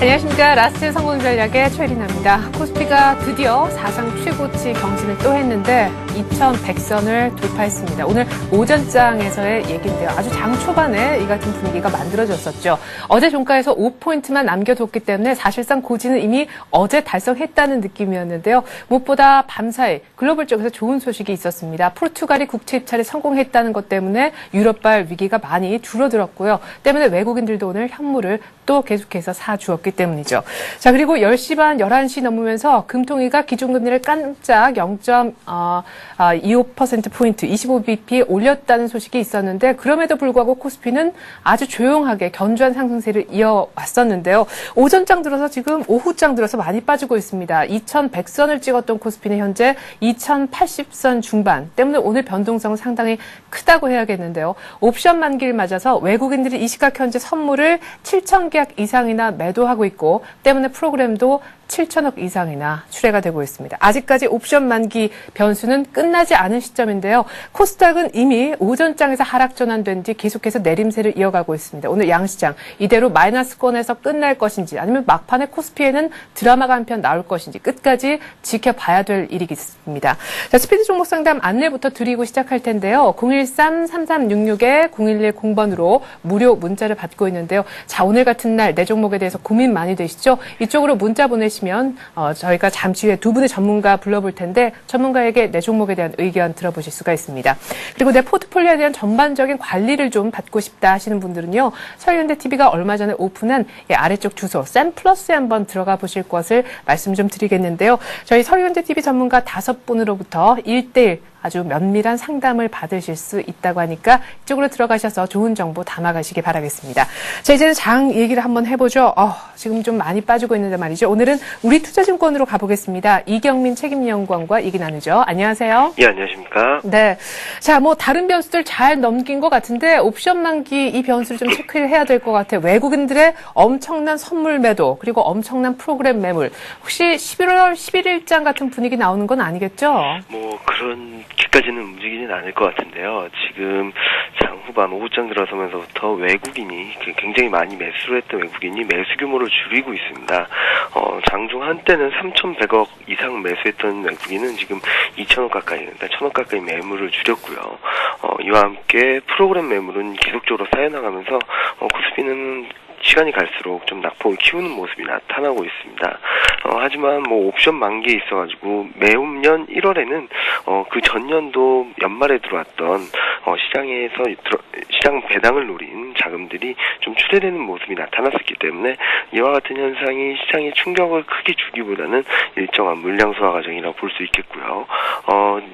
안녕하십니까. 라스트 성공 전략의 최리나입니다. 코스피가 드디어 사상 최고치 경신을 또 했는데 2100선을 돌파했습니다. 오늘 오전장에서의 얘기인데요. 아주 장 초반에 이 같은 분위기가 만들어졌었죠. 어제 종가에서 5포인트만 남겨뒀기 때문에 사실상 고지는 이미 어제 달성했다는 느낌이었는데요. 무엇보다 밤사이 글로벌 쪽에서 좋은 소식이 있었습니다. 포르투갈이 국채 입찰에 성공했다는 것 때문에 유럽발 위기가 많이 줄어들었고요. 때문에 외국인들도 오늘 현물을 또 계속해서 사주었기 때문이죠. 자, 그리고 10시 반, 11시 넘으면서 금통위가 기준금리를 깜짝 0.25%포인트, 25bp 올렸다는 소식이 있었는데 그럼에도 불구하고 코스피는 아주 조용하게 견조한 상승세를 이어왔었는데요. 오전장 들어서 지금 오후장 들어서 많이 빠지고 있습니다. 2100선을 찍었던 코스피는 현재 2080선 중반 때문에 오늘 변동성은 상당히 크다고 해야겠는데요. 옵션 만기를 맞아서 외국인들이 이 시각 현재 선물을 7,000계약 이상이나 매도하고 있고 때문에 프로그램도 7천억 이상이나 출회가 되고 있습니다. 아직까지 옵션 만기 변수는 끝나지 않은 시점인데요. 코스닥은 이미 오전장에서 하락 전환된 뒤 계속해서 내림세를 이어가고 있습니다. 오늘 양시장 이대로 마이너스권에서 끝날 것인지 아니면 막판에 코스피에는 드라마가 한 편 나올 것인지 끝까지 지켜봐야 될 일이겠습니다. 자, 스피드 종목 상담 안내부터 드리고 시작할 텐데요. 013-3366-0110번으로 무료 문자를 받고 있는데요. 자, 오늘 같은 날 내 종목에 대해서 고민 많이 되시죠? 이쪽으로 문자 보내시면 저희가 잠시 후에 두 분의 전문가 불러볼 텐데 전문가에게 내 종목에 대한 의견 들어보실 수가 있습니다. 그리고 내 포트폴리오에 대한 전반적인 관리를 좀 받고 싶다 하시는 분들은요. 서울현대TV가 얼마 전에 오픈한 아래쪽 주소 샘플러스에 한번 들어가 보실 것을 말씀 좀 드리겠는데요. 저희 서울현대TV 전문가 5분으로부터 1:1 아주 면밀한 상담을 받으실 수 있다고 하니까 이쪽으로 들어가셔서 좋은 정보 담아가시기 바라겠습니다. 자, 이제는 장 얘기를 한번 해보죠. 지금 좀 많이 빠지고 있는데 말이죠. 오늘은 우리투자증권으로 가보겠습니다. 이경민 책임연구원과 얘기 나누죠. 안녕하세요. 예, 안녕하십니까. 네. 자, 뭐 다른 변수들 잘 넘긴 것 같은데 옵션 만기 이 변수를 좀 체크를 해야 될 것 같아요. 외국인들의 엄청난 선물 매도 그리고 엄청난 프로그램 매물. 혹시 11월 11일장 같은 분위기 나오는 건 아니겠죠? 뭐 그렇게까지는 움직이진 않을 것 같은데요. 지금 장 후반 오후장 들어서면서부터 외국인이 굉장히 많이 매수를 했던 외국인이 매수 규모를 줄이고 있습니다. 장중 한때는 3,100억 이상 매수했던 외국인은 지금 2,000억 가까이, 그러니까 1,000억 가까이 매물을 줄였고요. 이와 함께 프로그램 매물은 계속적으로 쌓여나가면서 코스피는 시간이 갈수록 좀 낙폭을 키우는 모습이 나타나고 있습니다. 하지만 뭐 옵션 만기에 있어가지고 매년 1월에는 그 전년도 연말에 들어왔던 시장 배당을 노린 자금들이 좀 출회되는 모습이 나타났었기 때문에 이와 같은 현상이 시장에 충격을 크게 주기보다는 일정한 물량 소화 과정이라고 볼 수 있겠고요.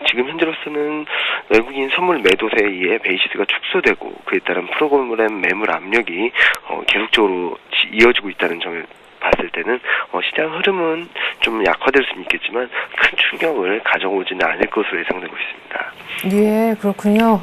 지금 현재로서는 외국인 선물 매도세에 의해 베이시스가 축소되고 그에 따른 프로그램 매물 압력이 계속적으로 이어지고 있다는 점을 봤을 때는 시장 흐름은 좀 약화될 수는 있겠지만 큰 충격을 가져오지는 않을 것으로 예상되고 있습니다. 예, 그렇군요.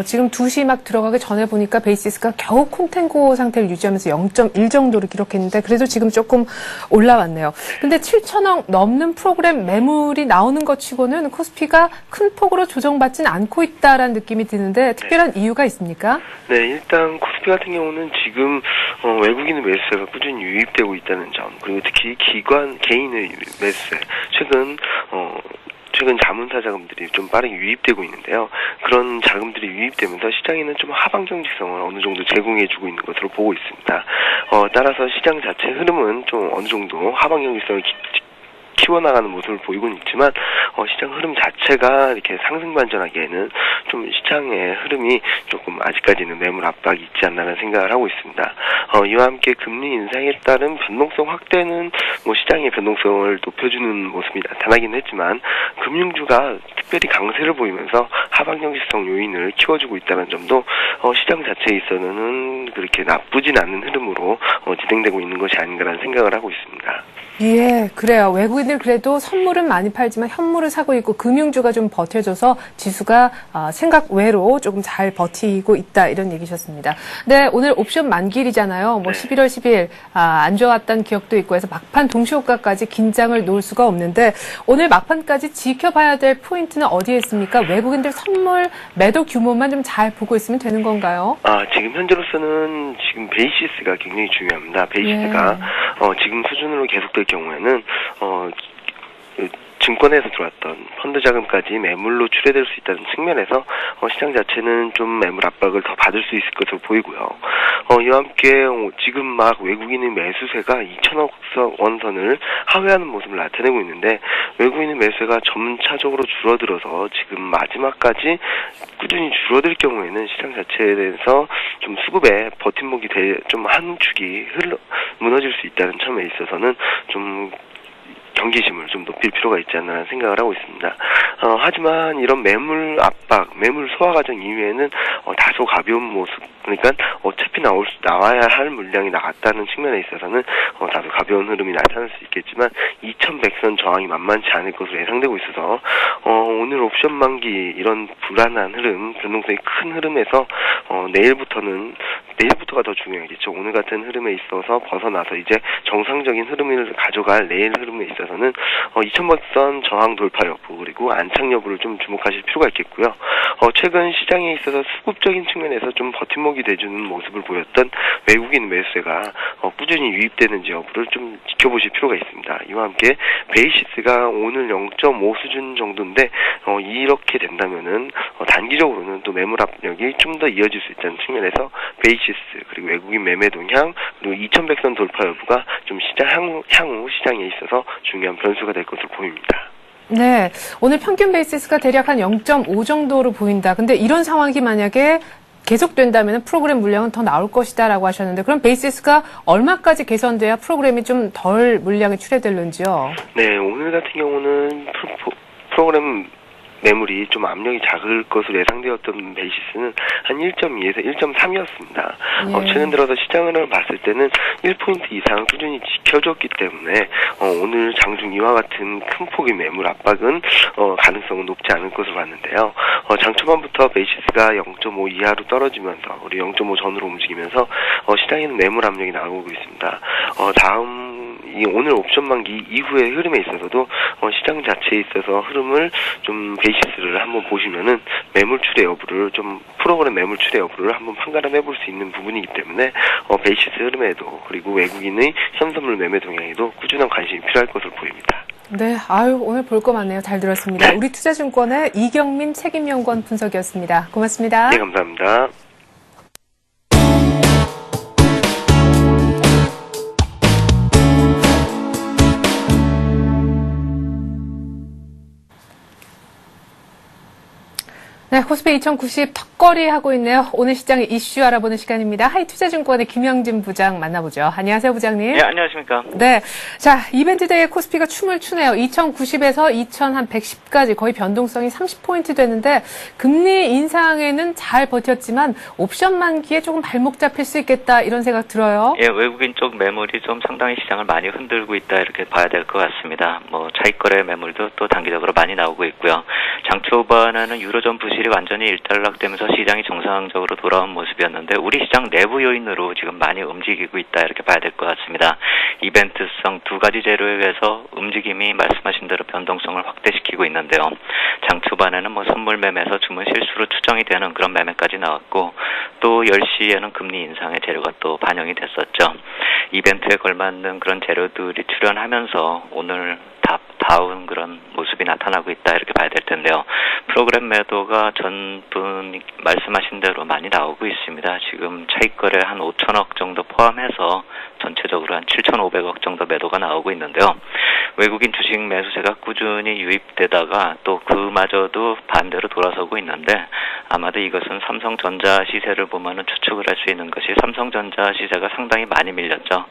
지금 2시 막 들어가기 전에 보니까 베이시스가 겨우 콘텐고 상태를 유지하면서 0.1 정도를 기록했는데 그래도 지금 조금 올라왔네요. 근데 7천억 넘는 프로그램 매물이 나오는 것 치고는 코스피가 큰 폭으로 조정받지는 않고 있다라는 느낌이 드는데 특별한 이유가 있습니까? 네, 일단 코스피 같은 경우는 지금 외국인의 매수세가 꾸준히 유입되고 있다는 점, 그리고 특히 개인의 매수세, 최근 자문사 자금들이 좀 빠르게 유입되고 있는데요. 그런 자금들이 유입되면서 시장에는 좀 하방 정직성을 어느 정도 제공해주고 있는 것으로 보고 있습니다. 따라서 시장 자체 흐름은 좀 어느 정도 하방 정직성을 키워나가는 모습을 보이고는 있지만 시장 흐름 자체가 이렇게 상승 반전하기에는 좀 시장의 흐름이 조금 아직까지는 매물 압박이 있지 않나라는 생각을 하고 있습니다. 이와 함께 금리 인상에 따른 변동성 확대는 뭐 시장의 변동성을 높여주는 모습이 나타나긴 했지만 금융주가 특별히 강세를 보이면서 하방 정직성 요인을 키워주고 있다는 점도 시장 자체에 있어서는 그렇게 나쁘진 않은 흐름으로 진행되고 있는 것이 아닌가라는 생각을 하고 있습니다. 예, 그래요. 외국인들 그래도 선물은 많이 팔지만 현물을 사고 있고 금융주가 좀 버텨줘서 지수가 생각 외로 조금 잘 버티고 있다 이런 얘기셨습니다. 네, 오늘 옵션 만기일이잖아요. 뭐 11월 10일 안 좋았던 기억도 있고 해서 막판 동시효과까지 긴장을 놓을 수가 없는데 오늘 막판까지 지켜봐야 될 포인트는 어디에 있습니까? 외국인들 선물 매도 규모만 좀 잘 보고 있으면 되는 건가요? 지금 현재로서는 지금 베이시스가 굉장히 중요합니다. 베이시스가 지금 수준으로 계속될 경우에는 증권에서 들어왔던 펀드 자금까지 매물로 출회될 수 있다는 측면에서 시장 자체는 좀 매물 압박을 더 받을 수 있을 것으로 보이고요. 이와 함께 지금 막 외국인의 매수세가 2천억 원 선을 하회하는 모습을 나타내고 있는데, 외국인의 매수세가 점차적으로 줄어들어서 지금 마지막까지 꾸준히 줄어들 경우에는 시장 자체에 대해서 좀 수급에 버팀목이 좀 한 축이 무너질 수 있다는 점에 있어서는 좀 경계심을 좀 높일 필요가 있지 않나 생각을 하고 있습니다. 하지만 이런 매물 압박, 매물 소화 과정 이후에는 다소 가벼운 모습, 그러니까 어차피 나와야 할 물량이 나갔다는 측면에 있어서는 다소 가벼운 흐름이 나타날 수 있겠지만 2100선 저항이 만만치 않을 것으로 예상되고 있어서 오늘 옵션 만기 이런 불안한 흐름, 변동성이 큰 흐름에서 내일부터가 더 중요하겠죠. 오늘 같은 흐름에 있어서 벗어나서 이제 정상적인 흐름을 가져갈 내일 흐름에 있어서는 2100선 저항 돌파 여부, 그리고 안착 여부를 좀 주목하실 필요가 있겠고요. 최근 시장에 있어서 수급적인 측면에서 좀 버팀목이 돼주는 모습을 보였던 외국인 매수세가 꾸준히 유입되는지 여부를 좀 지켜보실 필요가 있습니다. 이와 함께 베이시스가 오늘 0.5 수준 정도인데 이렇게 된다면은 단기적으로는 또 매물 압력이 좀 더 이어질 수 있다는 측면에서 베이시스, 그리고 외국인 매매 동향, 그리고 2100선 돌파 여부가 좀 향후 시장에 있어서 중요한 변수가 될 것으로 보입니다. 네, 오늘 평균 베이시스가 대략 한 0.5 정도로 보인다. 근데 이런 상황이 만약에 계속된다면 프로그램 물량은 더 나올 것이다라고 하셨는데, 그럼 베이시스가 얼마까지 개선돼야 프로그램이 좀 덜 물량이 출회될는지요? 네, 오늘 같은 경우는 프로그램 매물이 좀 압력이 작을 것으로 예상되었던 베이시스는 한 1.2에서 1.3이었습니다. 예. 최근 들어서 시장을 봤을 때는 1포인트 이상 꾸준히 지켜줬기 때문에 오늘 장중 이와 같은 큰 폭의 매물 압박은 가능성은 높지 않을 것으로 봤는데요. 장 초반부터 베이시스가 0.5 이하로 떨어지면서 우리 0.5 전으로 움직이면서 시장에는 매물 압력이 나오고 있습니다. 오늘 옵션 만기 이후의 흐름에 있어서도 시장 자체에 있어서 흐름을 좀 베이시스를 한번 보시면은 매물 출회 여부를 좀 프로그램 매물 출회 여부를 한번 판가름해 볼 수 있는 부분이기 때문에 베이시스 흐름에도, 그리고 외국인의 현선물 매매 동향에도 꾸준한 관심이 필요할 것으로 보입니다. 네, 오늘 볼 거 많네요. 잘 들었습니다. 우리 투자증권의 이경민 책임연구원 분석이었습니다. 고맙습니다. 네, 감사합니다. 네, 코스피 2090 턱걸이 하고 있네요. 오늘 시장의 이슈 알아보는 시간입니다. 하이투자증권의 김영진 부장 만나보죠. 안녕하세요, 부장님. 네, 안녕하십니까. 네. 자, 이벤트 대회 코스피가 춤을 추네요. 2090에서 2110까지 거의 변동성이 30포인트 되는데, 금리 인상에는 잘 버텼지만 옵션 만기에 조금 발목 잡힐 수 있겠다, 이런 생각 들어요. 예, 외국인 쪽 매물이 좀 상당히 시장을 많이 흔들고 있다, 이렇게 봐야 될 것 같습니다. 차익거래 매물도 또 단기적으로 많이 나오고 있고요. 장 초반에는 유로존 부실이 완전히 일단락되면서 시장이 정상적으로 돌아온 모습이었는데, 우리 시장 내부 요인으로 지금 많이 움직이고 있다, 이렇게 봐야 될 것 같습니다. 이벤트성 두 가지 재료에 의해서 움직임이 말씀하신 대로 변동성을 확대시키고 있는데요. 장 초반에는 선물 매매에서 주문 실수로 추정이 되는 그런 매매까지 나왔고, 또 10시에는 금리 인상의 재료가 또 반영이 됐었죠. 이벤트에 걸맞는 그런 재료들이 출현하면서 오늘 다운 그런 모습이 나타나고 있다, 이렇게 봐야 될 텐데요. 프로그램 매도가 전분 말씀하신 대로 많이 나오고 있습니다. 지금 차익거래 한 5천억 정도 포함해서 전체적으로 한 7,500억 정도 매도가 나오고 있는데요. 외국인 주식 매수세가 꾸준히 유입되다가 또 그마저도 반대로 돌아서고 있는데, 아마도 이것은 삼성전자 시세를 보면은 추측을 할 수 있는 것이, 삼성전자 시세가 상당히 많이 밀렸죠.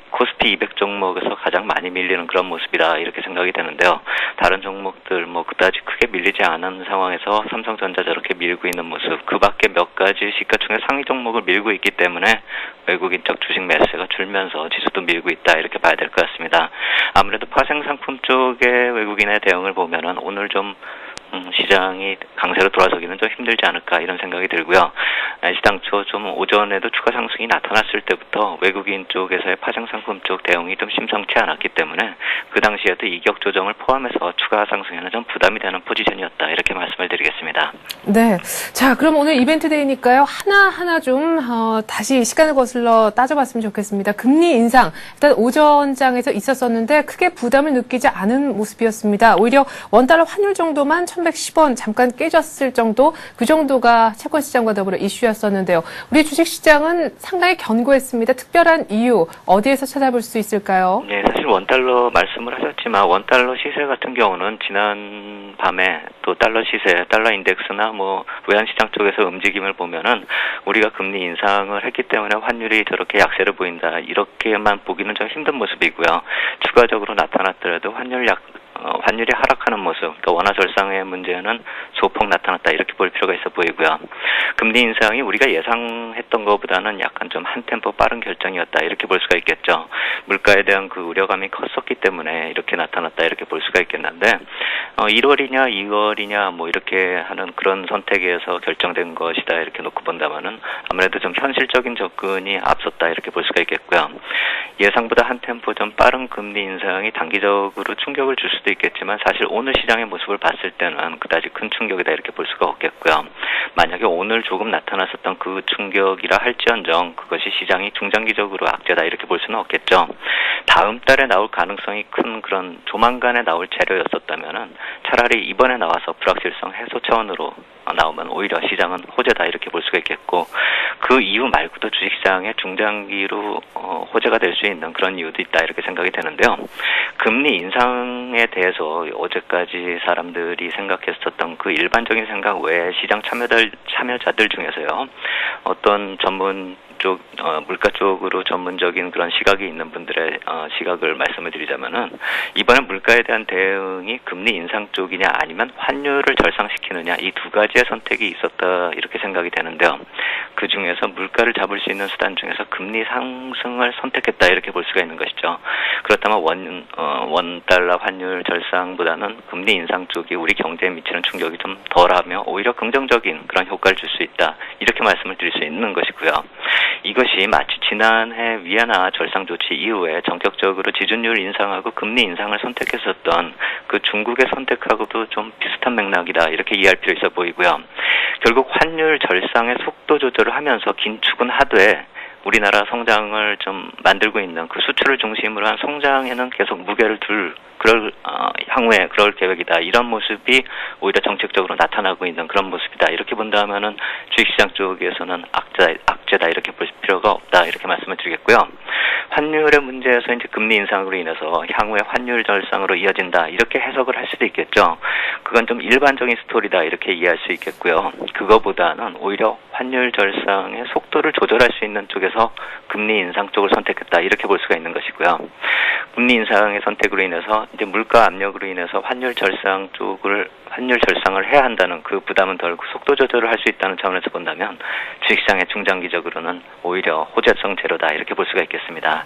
코스피 200 종목에서 가장 많이 밀리는 그런 모습이라 이렇게 생각이 되는데요. 다른 종목들 그다지 크게 밀리지 않은 상황에서 삼성전자 저렇게 밀고 있는 모습, 그 밖에 몇 가지 시가총액 상위 종목을 밀고 있기 때문에 외국인 쪽 주식 매수세가 줄면서 지수도 밀고 있다, 이렇게 봐야 될 것 같습니다. 아무래도 파생상품 쪽의 외국인의 대응을 보면은 오늘 좀 시장이 강세로 돌아서기는 좀 힘들지 않을까 이런 생각이 들고요. 시당초 좀 오전에도 추가 상승이 나타났을 때부터 외국인 쪽에서의 파생상품 쪽 대응이 좀 심상치 않았기 때문에 그 당시에도 이격 조정을 포함해서 추가 상승에는 좀 부담이 되는 포지션이었다 이렇게 말씀을 드리겠습니다. 네. 자, 그럼 오늘 이벤트 데이니까요. 하나하나 좀 다시 시간을 거슬러 따져봤으면 좋겠습니다. 금리 인상 일단 오전장에서 있었었는데 크게 부담을 느끼지 않은 모습이었습니다. 오히려 원달러 환율 정도만 1110원 잠깐 깨졌을 정도, 그 정도가 채권시장과 더불어 이슈였었는데요. 우리 주식시장은 상당히 견고했습니다. 특별한 이유 어디에서 찾아볼 수 있을까요? 네, 사실 원달러 말씀을 하셨지만 원달러 시세 같은 경우는 지난 밤에 또 달러 시세, 달러 인덱스나 뭐 외환시장 쪽에서 움직임을 보면은 우리가 금리 인상을 했기 때문에 환율이 저렇게 약세를 보인다 이렇게만 보기는 좀 힘든 모습이고요. 추가적으로 나타났더라도 환율이 하락하는 모습, 그러니까 원화 절상의 문제는 소폭 나타났다 이렇게 볼 필요가 있어 보이고요. 금리 인상이 우리가 예상했던 것보다는 약간 좀 한 템포 빠른 결정이었다 이렇게 볼 수가 있겠죠. 물가에 대한 그 우려감이 컸었기 때문에 이렇게 나타났다 이렇게 볼 수가 있겠는데 1월이냐 2월이냐 뭐 이렇게 하는 그런 선택에서 결정된 것이다 이렇게 놓고 본다면은 아무래도 좀 현실적인 접근이 앞섰다 이렇게 볼 수가 있겠고요. 예상보다 한 템포 좀 빠른 금리 인상이 단기적으로 충격을 줄 수도 있겠지만 사실 오늘 시장의 모습을 봤을 때는 그다지 큰 충격이다 이렇게 볼 수가 없겠고요. 만약에 오늘 조금 나타났었던 그 충격이라 할지언정 그것이 시장이 중장기적으로 악재다 이렇게 볼 수는 없겠죠. 다음 달에 나올 가능성이 큰 그런 조만간에 나올 재료였었다면은 차라리 이번에 나와서 불확실성 해소 차원으로 나오면 오히려 시장은 호재다 이렇게 볼 수가 있겠고 그 이유 말고도 주식시장의 중장기로 호재가 될 수 있는 그런 이유도 있다 이렇게 생각이 되는데요. 금리 인상에 대해서 어제까지 사람들이 생각했었던 그 일반적인 생각 외에 시장 참여자들 중에서요. 어떤 전문 쪽 물가 쪽으로 전문적인 그런 시각이 있는 분들의 시각을 말씀을 드리자면은 이번에 물가에 대한 대응이 금리 인상 쪽이냐 아니면 환율을 절상시키느냐 이 두 가지의 선택이 있었다 이렇게 생각이 되는데요. 그 중에서 물가를 잡을 수 있는 수단 중에서 금리 상승을 선택했다 이렇게 볼 수가 있는 것이죠. 그렇다면 원달러 환율 절상보다는 금리 인상 쪽이 우리 경제에 미치는 충격이 좀 덜하며 오히려 긍정적인 그런 효과를 줄 수 있다 이렇게 말씀을 드릴 수 있는 것이고요. 이것이 마치 지난해 위안화 절상 조치 이후에 전격적으로 지준율 인상하고 금리 인상을 선택했었던 그 중국의 선택하고도 좀 비슷한 맥락이다 이렇게 이해할 필요 있어 보이고요. 결국 환율 절상의 속도 조절을 하면서 긴축은 하되 우리나라 성장을 좀 만들고 있는 그 수출을 중심으로 한 성장에는 계속 무게를 둘 향후에 그럴 계획이다. 이런 모습이 오히려 정책적으로 나타나고 있는 그런 모습이다. 이렇게 본다면은 주식시장 쪽에서는 악재다 이렇게 볼 필요가 없다. 이렇게 말씀을 드리겠고요. 환율의 문제에서 이제 금리 인상으로 인해서 향후에 환율 절상으로 이어진다. 이렇게 해석을 할 수도 있겠죠. 그건 좀 일반적인 스토리다. 이렇게 이해할 수 있겠고요. 그거보다는 오히려 환율 절상의 속도를 조절할 수 있는 쪽에서 금리 인상 쪽을 선택했다. 이렇게 볼 수가 있는 것이고요. 금리 인상의 선택으로 인해서 이제 물가 압력으로 인해서 환율 절상을 해야 한다는 그 부담은 덜고 속도 조절을 할 수 있다는 차원에서 본다면 주식시장의 중장기적으로는 오히려 호재성 제로다 이렇게 볼 수가 있겠습니다.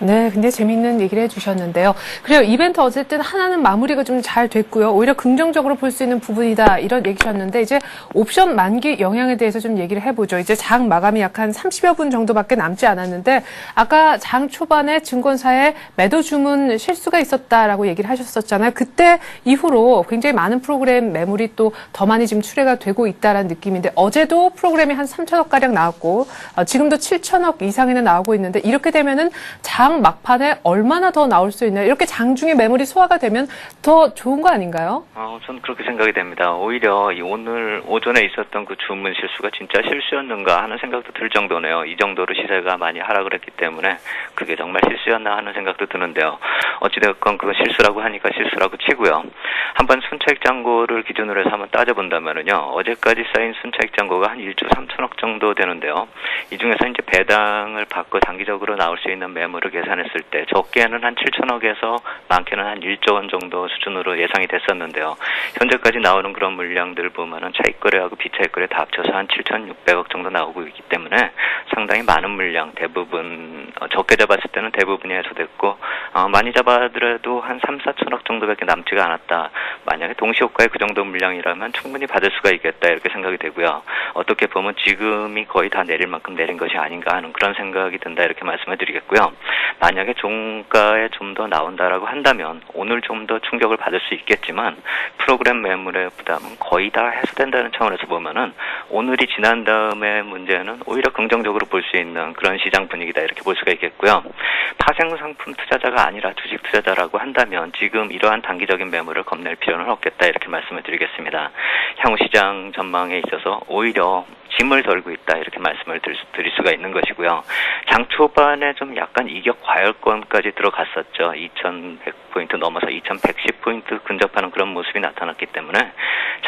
네, 근데 재밌는 얘기를 해주셨는데요. 그래요, 이벤트 어쨌든 하나는 마무리가 좀 잘 됐고요. 오히려 긍정적으로 볼 수 있는 부분이다 이런 얘기셨는데 이제 옵션 만기 영향에 대해서 좀 얘기를 해보죠. 이제 장 마감이 약 한 30여 분 정도밖에 남지 않았는데 아까 장 초반에 증권사에 매도 주문 실수가 있었다라고 얘기를 하셨었잖아요. 그때 이후로 굉장히 많은 프로그램 매물이 또 더 많이 지금 출회가 되고 있다라는 느낌인데 어제도 프로그램이 한 3천억 가량 나왔고 지금도 7천억 이상이나 나오고 있는데 이렇게 되면은 장 막판에 얼마나 더 나올 수 있나요? 이렇게 장중에 매물이 소화가 되면 더 좋은 거 아닌가요? 저는 그렇게 생각이 됩니다. 오히려 오늘 오전에 있었던 그 주문 실수가 진짜 실수였는가 하는 생각도 들 정도네요. 이 정도로 시세가 많이 하락을 했기 때문에 그게 정말 실수였나 하는 생각도 드는데요. 어찌됐건 그거 실수라고 하니까 실수라고 치고요. 한번 순차익 잔고를 기준으로 해서 한번 따져본다면요. 어제까지 쌓인 순차익 잔고가 한 1조 3천억 정도 되는데요. 이 중에서 이제 배당을 받고 단기적으로 나올 수 있는 매물을 계산했을 때 적게는 한 7천억에서 많게는 한 1조 원 정도 수준으로 예상이 됐었는데요. 현재까지 나오는 그런 물량들을 보면은 차익거래하고 비차익거래 다 합쳐서 한 7,600억 정도 나오고 있기 때문에 상당히 많은 물량 대부분 적게 잡았을 때는 대부분이 해소됐고 많이 잡았을 받아봐더라도 한 3, 4천억 정도밖에 남지가 않았다. 만약에 동시효과의 그 정도 물량이라면 충분히 받을 수가 있겠다 이렇게 생각이 되고요. 어떻게 보면 지금이 거의 다 내릴 만큼 내린 것이 아닌가 하는 그런 생각이 든다 이렇게 말씀을 드리겠고요. 만약에 종가에 좀 더 나온다라고 한다면 오늘 좀 더 충격을 받을 수 있겠지만 프로그램 매물의 부담은 거의 다 해소된다는 차원에서 보면은 오늘이 지난 다음에 문제는 오히려 긍정적으로 볼 수 있는 그런 시장 분위기다 이렇게 볼 수가 있겠고요. 파생 상품 투자자가 아니라 주식 투자자라고 한다면 지금 이러한 단기적인 매물을 겁낼 필요는 없겠다 이렇게 말씀을 드리겠습니다. 향후 시장 전망에 있어서 오히려 짐을 덜고 있다 이렇게 말씀을 드릴 수가 있는 것이고요. 장 초반에 좀 약간 이격 과열권까지 들어갔었죠. 2100포인트 넘어서 2110포인트 근접하는 그런 모습이 나타났기 때문에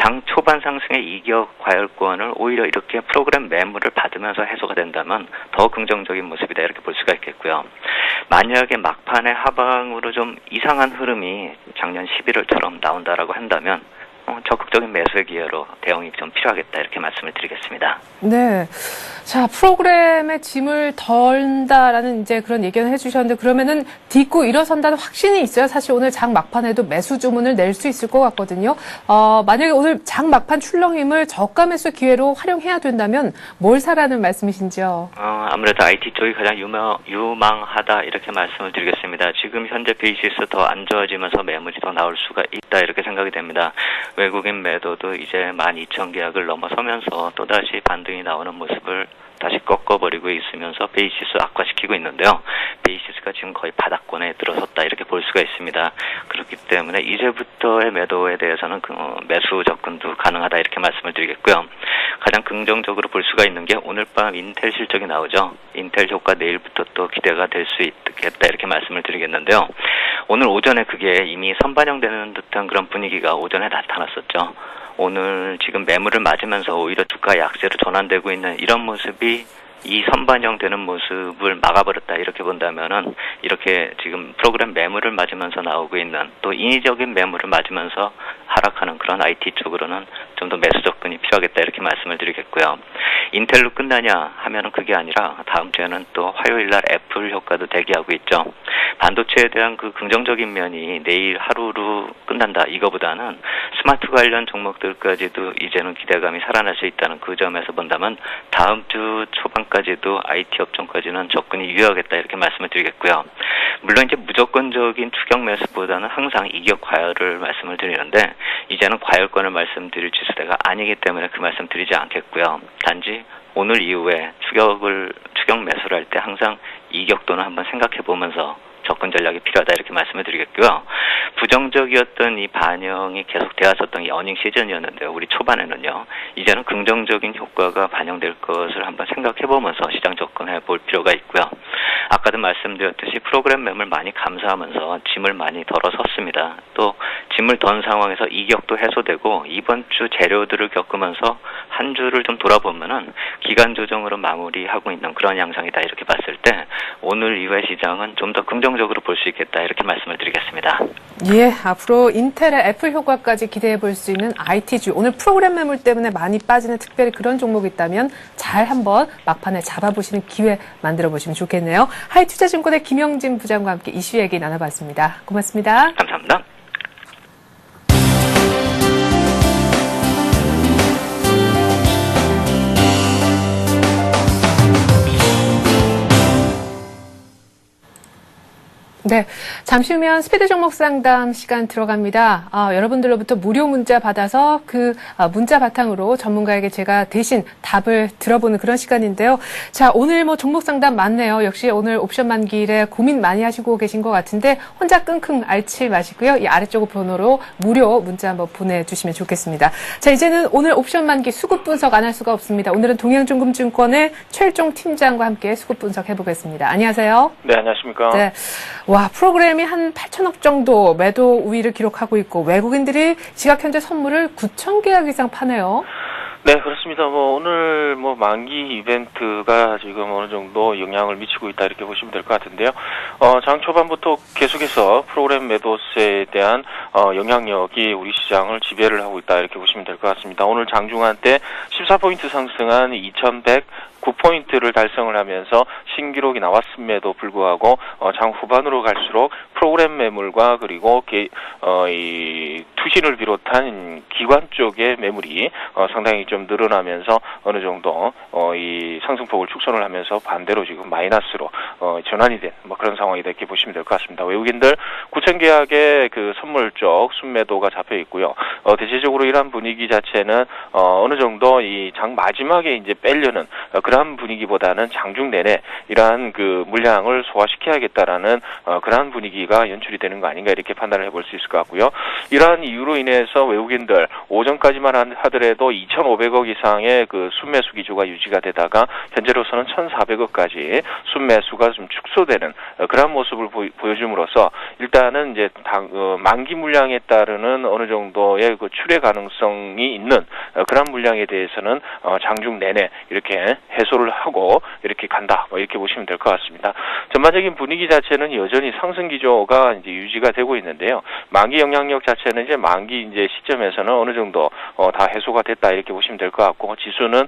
장 초반 상승의 이격 과열권을 오히려 이렇게 프로그램 매물을 받으면서 해소가 된다면 더 긍정적인 모습이다 이렇게 볼 수가 있겠고요. 만약에 막판에 하방으로 좀 이상한 흐름이 작년 11월처럼 나온다라고 한다면 적극적인 매수의 기회로 대응이 좀 필요하겠다 이렇게 말씀을 드리겠습니다. 네. 자, 프로그램의 짐을 덜다라는 이제 그런 얘기는 해주셨는데 그러면은 딛고 일어선다는 확신이 있어요. 사실 오늘 장 막판에도 매수 주문을 낼 수 있을 것 같거든요. 만약에 오늘 장 막판 출렁임을 저가 매수 기회로 활용해야 된다면 뭘 사라는 말씀이신지요? 아무래도 IT 쪽이 가장 유망하다 이렇게 말씀을 드리겠습니다. 지금 현재 베이시스 더 안 좋아지면서 매물이 더 나올 수가 있다 이렇게 생각이 됩니다. 외국인 매도도 이제 12,000계약을 넘어서면서 또다시 반등이 나오는 모습을 다시 꺾어버리고 있으면서 베이시스 악화시키고 있는데요. 베이시스가 지금 거의 바닥권에 들어섰다 이렇게 볼 수가 있습니다. 그렇기 때문에 이제부터의 매도에 대해서는 매수 접근도 가능하다 이렇게 말씀을 드리겠고요. 가장 긍정적으로 볼 수가 있는 게 오늘 밤 인텔 실적이 나오죠. 인텔 효과 내일부터 또 기대가 될 수 있겠다 이렇게 말씀을 드리겠는데요. 오늘 오전에 그게 이미 선반영되는 듯한 그런 분위기가 오전에 나타났었죠. 오늘 지금 매물을 맞으면서 오히려 주가 약세로 전환되고 있는 이런 모습이 이 선반영되는 모습을 막아버렸다 이렇게 본다면은 이렇게 지금 프로그램 매물을 맞으면서 나오고 있는 또 인위적인 매물을 맞으면서 하락하는 그런 IT 쪽으로는 좀 더 매수 접근이 필요하겠다 이렇게 말씀을 드리겠고요. 인텔로 끝나냐 하면은 그게 아니라 다음 주에는 또 화요일 날 애플 효과도 대기하고 있죠. 반도체에 대한 그 긍정적인 면이 내일 하루로 끝난다 이거보다는 스마트 관련 종목들까지도 이제는 기대감이 살아날 수 있다는 그 점에서 본다면 다음 주 초반까지도 IT 업종까지는 접근이 유효하겠다 이렇게 말씀을 드리겠고요. 물론 이제 무조건적인 추격 매수보다는 항상 이격 과열을 말씀을 드리는데 이제는 과열권을 말씀드릴 지수대가 아니기 때문에 그 말씀 드리지 않겠고요. 단지 오늘 이후에 추격 매수를 할 때 항상 이격도는 한번 생각해 보면서 접근 전략이 필요하다 이렇게 말씀을 드리겠고요. 부정적이었던 이 반영이 계속 되었었던 이 어닝 시즌이었는데요. 우리 초반에는요. 이제는 긍정적인 효과가 반영될 것을 한번 생각해 보면서 시장 접근해 볼 필요가 있고요. 아까도 말씀드렸듯이 프로그램 매물 많이 감소하면서 짐을 많이 덜어섰습니다. 또 짐을 던 상황에서 이격도 해소되고 이번 주 재료들을 겪으면서 한 주를 좀 돌아보면은 기간 조정으로 마무리하고 있는 그런 양상이다 이렇게 봤을 때 오늘 이후의 시장은 좀 더 긍정적으로 볼 수 있겠다 이렇게 말씀을 드리겠습니다. 예, 앞으로 인텔의 애플 효과까지 기대해 볼 수 있는 IT주. 오늘 프로그램 매물 때문에 많이 빠지는 특별히 그런 종목이 있다면 잘 한번 막판에 잡아보시는 기회 만들어 보시면 좋겠네요. 하이투자증권의 김영진 부장과 함께 이슈 얘기 나눠봤습니다. 고맙습니다. 감사합니다. 네, 잠시 후면 스피드 종목 상담 시간 들어갑니다. 여러분들로부터 무료 문자 받아서 그 문자 바탕으로 전문가에게 제가 대신 답을 들어보는 그런 시간인데요. 자, 오늘 뭐 종목 상담 많네요. 역시 오늘 옵션 만기일에 고민 많이 하시고 계신 것 같은데 혼자 끙끙 앓지 마시고요. 이 아래쪽 번호로 무료 문자 한번 보내주시면 좋겠습니다. 자, 이제는 오늘 옵션 만기 수급 분석 안 할 수가 없습니다. 오늘은 동양중금증권의 최일종 팀장과 함께 수급 분석 해보겠습니다. 안녕하세요. 네, 안녕하십니까. 네. 와, 프로그램이 한 8천억 정도 매도 우위를 기록하고 있고 외국인들이 지각 현재 선물을 9천 계약 이상 파네요. 네, 그렇습니다. 오늘 만기 이벤트가 지금 어느 정도 영향을 미치고 있다 이렇게 보시면 될 것 같은데요. 장 초반부터 계속해서 프로그램 매도세에 대한 영향력이 우리 시장을 지배를 하고 있다 이렇게 보시면 될 것 같습니다. 오늘 장중한 때 14포인트 상승한 2100 9포인트를 달성을 하면서 신기록이 나왔음에도 불구하고 장 후반으로 갈수록 프로그램 매물과 그리고 이 투신을 비롯한 기관 쪽의 매물이 상당히 좀 늘어나면서 어느 정도 이 상승폭을 축소를 하면서 반대로 지금 마이너스로 전환이 된 뭐 그런 상황이 이렇게 보시면 될 것 같습니다. 외국인들 9천 계약의 그 선물 쪽 순매도가 잡혀 있고요. 대체적으로 이러한 분위기 자체는 어느 정도 이 장 마지막에 이제 빼려는 그러한 분위기보다는 장중 내내 이러한 그 물량을 소화시켜야겠다라는 그러한 분위기가 연출이 되는 거 아닌가 이렇게 판단을 해볼 수 있을 것 같고요. 이러한 이유로 인해서 외국인들 오전까지만 하더라도 2,500억 이상의 그 순매수 기조가 유지가 되다가 현재로서는 1,400억까지 순매수가 좀 축소되는 그러한 모습을 보여줌으로써 일단은 이제 만기 물량에 따르는 어느 정도의 그 출회 가능성이 있는 그러한 물량에 대해서는 장중 내내 이렇게 해소를 하고 이렇게 간다 이렇게 보시면 될 것 같습니다. 전반적인 분위기 자체는 여전히 상승 기조가 이제 유지가 되고 있는데요. 만기 영향력 자체는 이제 만기 이제 시점에서는 어느 정도 다 해소가 됐다 이렇게 보시면 될 것 같고 지수는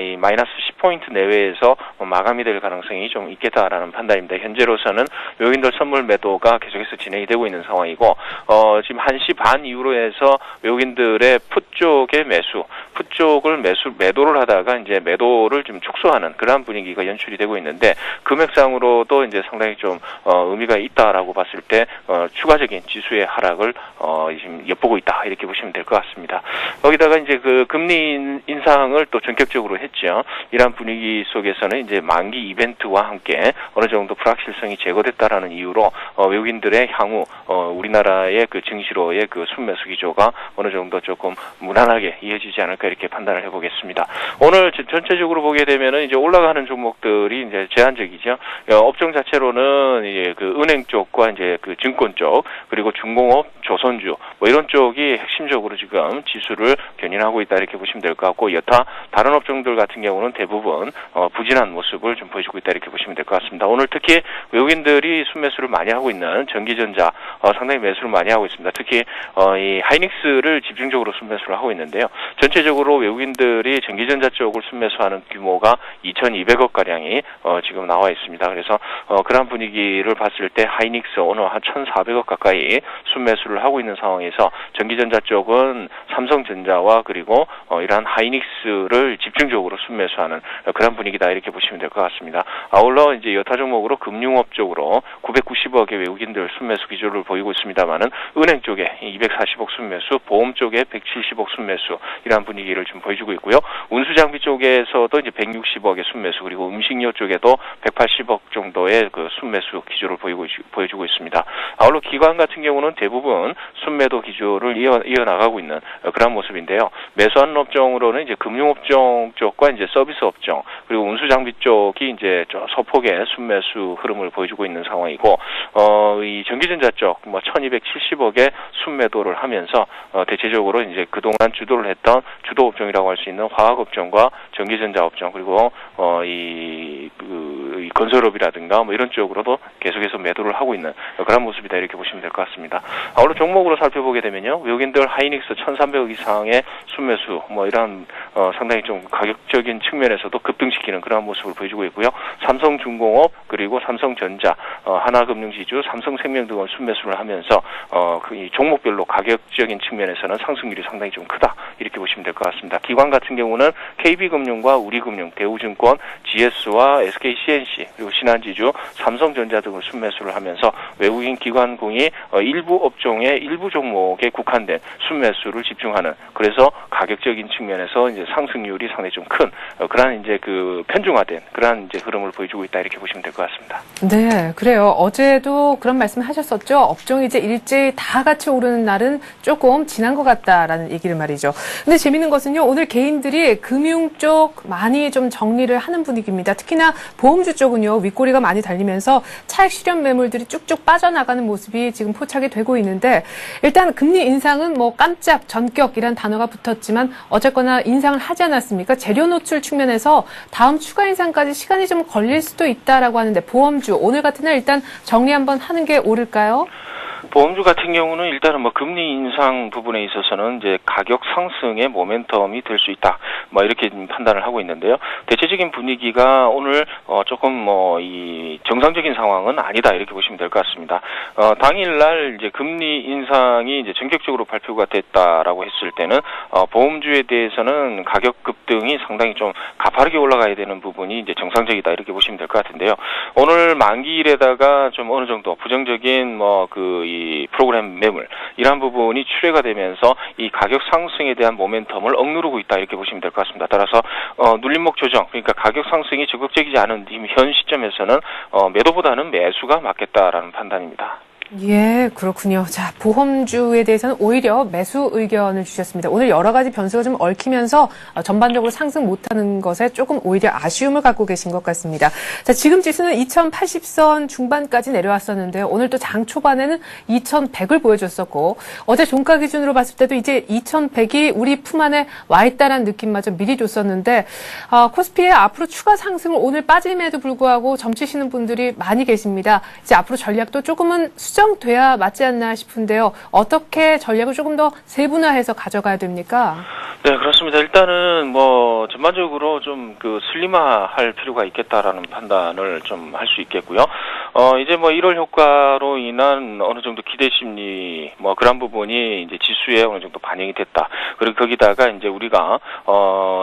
이 마이너스 10포인트 내외에서 마감이 될 가능성이 좀 있겠다라는 판단입니다. 현재로서는 외국인들 선물 매도가 계속해서 진행이 되고 있는 상황이고 지금 1시 반 이후로 해서 외국인들의 풋 쪽의 매수, 풋 쪽을 매도를 하다가 이제 매도를 좀 축소하는 그러한 분위기가 연출이 되고 있는데 금액상으로도 이제 상당히 좀 의미가 있다라고 봤을 때 추가적인 지수의 하락을 지금 엿보고 있다 이렇게 보시면 될 것 같습니다. 거기다가 이제 그 금리 인상을 또 전격적으로 했죠. 이러한 분위기 속에서는 이제 만기 이벤트와 함께 어느 정도 불확실성이 제거됐다라는 이유로 외국인들의 향후 우리나라의 그 증시로의 그 순매수 기조가 어느 정도 조금 무난하게 이어지지 않을까 이렇게 판단을 해보겠습니다. 오늘 전체적으로 보게 되면은 이제 올라가는 종목들이 이제 제한적이죠. 업종 자체로는 이제 그 은행 쪽과 이제 그 증권 쪽 그리고 중공업, 조선주 뭐 이런 쪽이 핵심적으로 지금 지수를 견인하고 있다 이렇게 보시면 될 것 같고 여타 다른 업종들 같은 경우는 대부분 부진한 모습을 좀 보여주고 있다 이렇게 보시면 될 것 같습니다. 오늘 특히 외국인들이 순매수를 많이 하고 있는 전기전자 상당히 매수를 많이 하고 있습니다. 특히 이 하이닉스를 집중적으로 순매수를 하고 있는데요. 전체적으로 외국인들이 전기전자 쪽을 순매수하는 규모가 2,200억 가량이 지금 나와 있습니다. 그래서 그런 분위기를 봤을 때 하이닉스 오늘 한 1,400억 가까이 순매수를 하고 있는 상황에서 전기전자 쪽은 삼성전자와 그리고 이러한 하이닉스를 집중적으로 순매수하는 그런 분위기다 이렇게 보시면 될 것 같습니다. 아울러 이제 여타 종목으로 금융업 쪽으로 990억의 외국인들 순매수 기조를 보이고 있습니다만은 은행 쪽에 240억 순매수, 보험 쪽에 170억 순매수 이러한 분위기를 좀 보여주고 있고요. 운수장비 쪽에서도 이제 160억의 순매수 그리고 음식료 쪽에도 180억 정도의 그 순매수 기조를 보여주고 있습니다. 아울러 기관 같은 경우는 대부분 순매도 기조를 이어나가고 있는 그런 모습인데요. 매수하는 업종으로는 이제 금융업종 쪽과 이제 서비스 업종 그리고 운수장비 쪽이 이제 소폭의 순매수 흐름을 보여주고 있는 상황이고 이 전기전자 쪽 뭐 1,270억의 순매도를 하면서 대체적으로 이제 그동안 주도를 했던 주도 업종이라고 할 수 있는 화학 업종과 전기전자 업종 그리고 이 건설업이라든가 뭐 이런 쪽으로도 계속해서 매도를 하고 있는 그런 모습이다 이렇게 보시면 될 것 같습니다. 아울러 종목으로 살펴보게 되면요. 외국인들 하이닉스 1,300억 이상의 순매수 뭐 이런 상당히 좀 가격적인 측면에서도 급등시키는 그런 모습을 보여주고 있고요. 삼성중공업 그리고 삼성전자, 하나금융지주, 삼성생명 등을 순매수를 하면서 이 종목별로 가격적인 측면에서는 상승률이 상당히 좀 크다 이렇게 보시면 될 것 같습니다. 기관 같은 경우는 KB금융과 우리금융, 대우증권, GS와 SKCNC 그리고 신한지주, 삼성전자 등을 순매수를 하면서 외국인 기관공이 일부 업종의 일부 종목에 국한된 순매수를 집중하는 그래서 가격적인 측면에서 이제 상승률이 상당히 좀 큰 그러한 이제 그 편중화된 그러한 이제 흐름을 보여주고 있다 이렇게 보시면 될 것 같습니다. 네, 그래요. 어제도 그런 말씀하셨었죠. 업종이 이제 일제히 다 같이 오르는 날은 조금 지난 것 같다라는 얘기를 말이죠. 근데 재밌는 것은요. 오늘 개인들이 금융 쪽 많이 좀 정리를 하는 분위기입니다. 특히나 보험주 쪽은요. 윗꼬리가 많이 달리면서 차익 실현 매물들이 쭉쭉 빠져나가는 모습이 지금 포착이 되고 있는데 일단 금리 인상은 뭐 깜짝 전격이란 단어가 붙었지만 어쨌거나 인상을 하지 않았습니까? 재료 노출 측면에서 다음 추가 인상까지 시간이 좀 걸릴 수도 있다라고 하는데 보험주 오늘 같은 날 일단 정리 한번 하는 게 옳을까요? 보험주 같은 경우는 일단은 뭐 금리 인상 부분에 있어서는 이제 가격 상승의 모멘텀이 될 수 있다. 뭐 이렇게 판단을 하고 있는데요. 대체적인 분위기가 오늘 조금 뭐 이 정상적인 상황은 아니다 이렇게 보시면 될 것 같습니다. 당일날 이제 금리 인상이 이제 전격적으로 발표가 됐다라고 했을 때는 보험주에 대해서는 가격 급등이 상당히 좀 가파르게 올라가야 되는 부분이 이제 정상적이다 이렇게 보시면 될 것 같은데요. 오늘 만기일에다가 좀 어느 정도 부정적인 뭐 이 프로그램 매물 이러한 부분이 출회가 되면서 이 가격 상승에 대한 모멘텀을 억누르고 있다 이렇게 보시면 될 것 같습니다. 따라서 눌림목 조정 그러니까 가격 상승이 적극적이지 않은 현 시점에서는 매도보다는 매수가 맞겠다라는 판단입니다. 예, 그렇군요. 자, 보험주에 대해서는 오히려 매수 의견을 주셨습니다. 오늘 여러 가지 변수가 좀 얽히면서 전반적으로 상승 못하는 것에 조금 오히려 아쉬움을 갖고 계신 것 같습니다. 자, 지금 지수는 2080선 중반까지 내려왔었는데요. 오늘 또 장 초반에는 2100을 보여줬었고 어제 종가 기준으로 봤을 때도 이제 2100이 우리 품 안에 와 있다는 느낌마저 미리 줬었는데 코스피의 앞으로 추가 상승을 오늘 빠짐에도 불구하고 점치시는 분들이 많이 계십니다. 이제 앞으로 전략도 조금은 수정돼야 맞지 않나 싶은데요. 어떻게 전략을 조금 더 세분화해서 가져가야 됩니까? 네, 그렇습니다. 일단은 뭐 전반적으로 좀 슬림화할 필요가 있겠다라는 판단을 좀 할 수 있겠고요. 이제 뭐 1월 효과로 인한 어느 정도 기대 심리 뭐 그런 부분이 이제 지수에 어느 정도 반영이 됐다. 그리고 거기다가 이제 우리가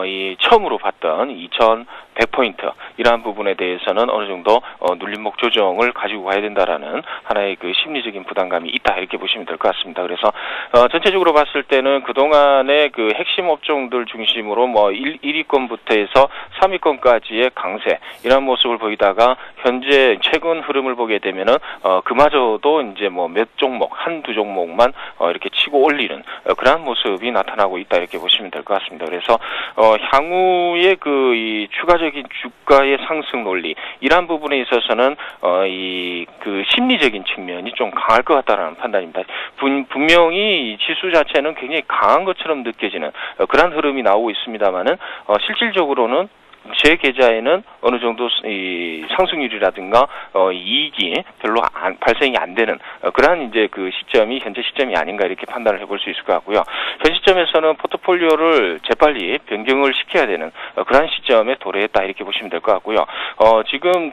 이 처음으로 봤던 2100포인트 이러한 부분에 대해서는 어느 정도 눌림목 조정을 가지고 가야 된다라는 하나의 심리적인 부담감이 있다 이렇게 보시면 될 것 같습니다. 그래서 전체적으로 봤을 때는 그동안의 핵심 업종들 중심으로 뭐 1위권부터 해서 3위권까지의 강세 이런 모습을 보이다가 현재 최근 흐름을 보게 되면은 그마저도 이제 뭐 몇 종목 한두 종목만 이렇게 치고 올리는 그러한 모습이 나타나고 있다 이렇게 보시면 될 것 같습니다. 그래서 향후의 이 추가적인 주가의 상승 논리 이러한 부분에 있어서는 이 심리적인 측면이 좀 강할 것 같다라는 판단입니다. 분명히 이 지수 자체는 굉장히 강한 것처럼 느껴지는 그런 흐름이 나오고 있습니다만은 실질적으로는 제 계좌에는 어느 정도 이 상승률이라든가 이익이 별로 발생이 안 되는 그러한 이제 시점이 현재 시점이 아닌가 이렇게 판단을 해볼 수 있을 것 같고요. 현 시점에서는 포트폴리오를 재빨리 변경을 시켜야 되는 그러한 시점에 도래했다 이렇게 보시면 될 것 같고요. 지금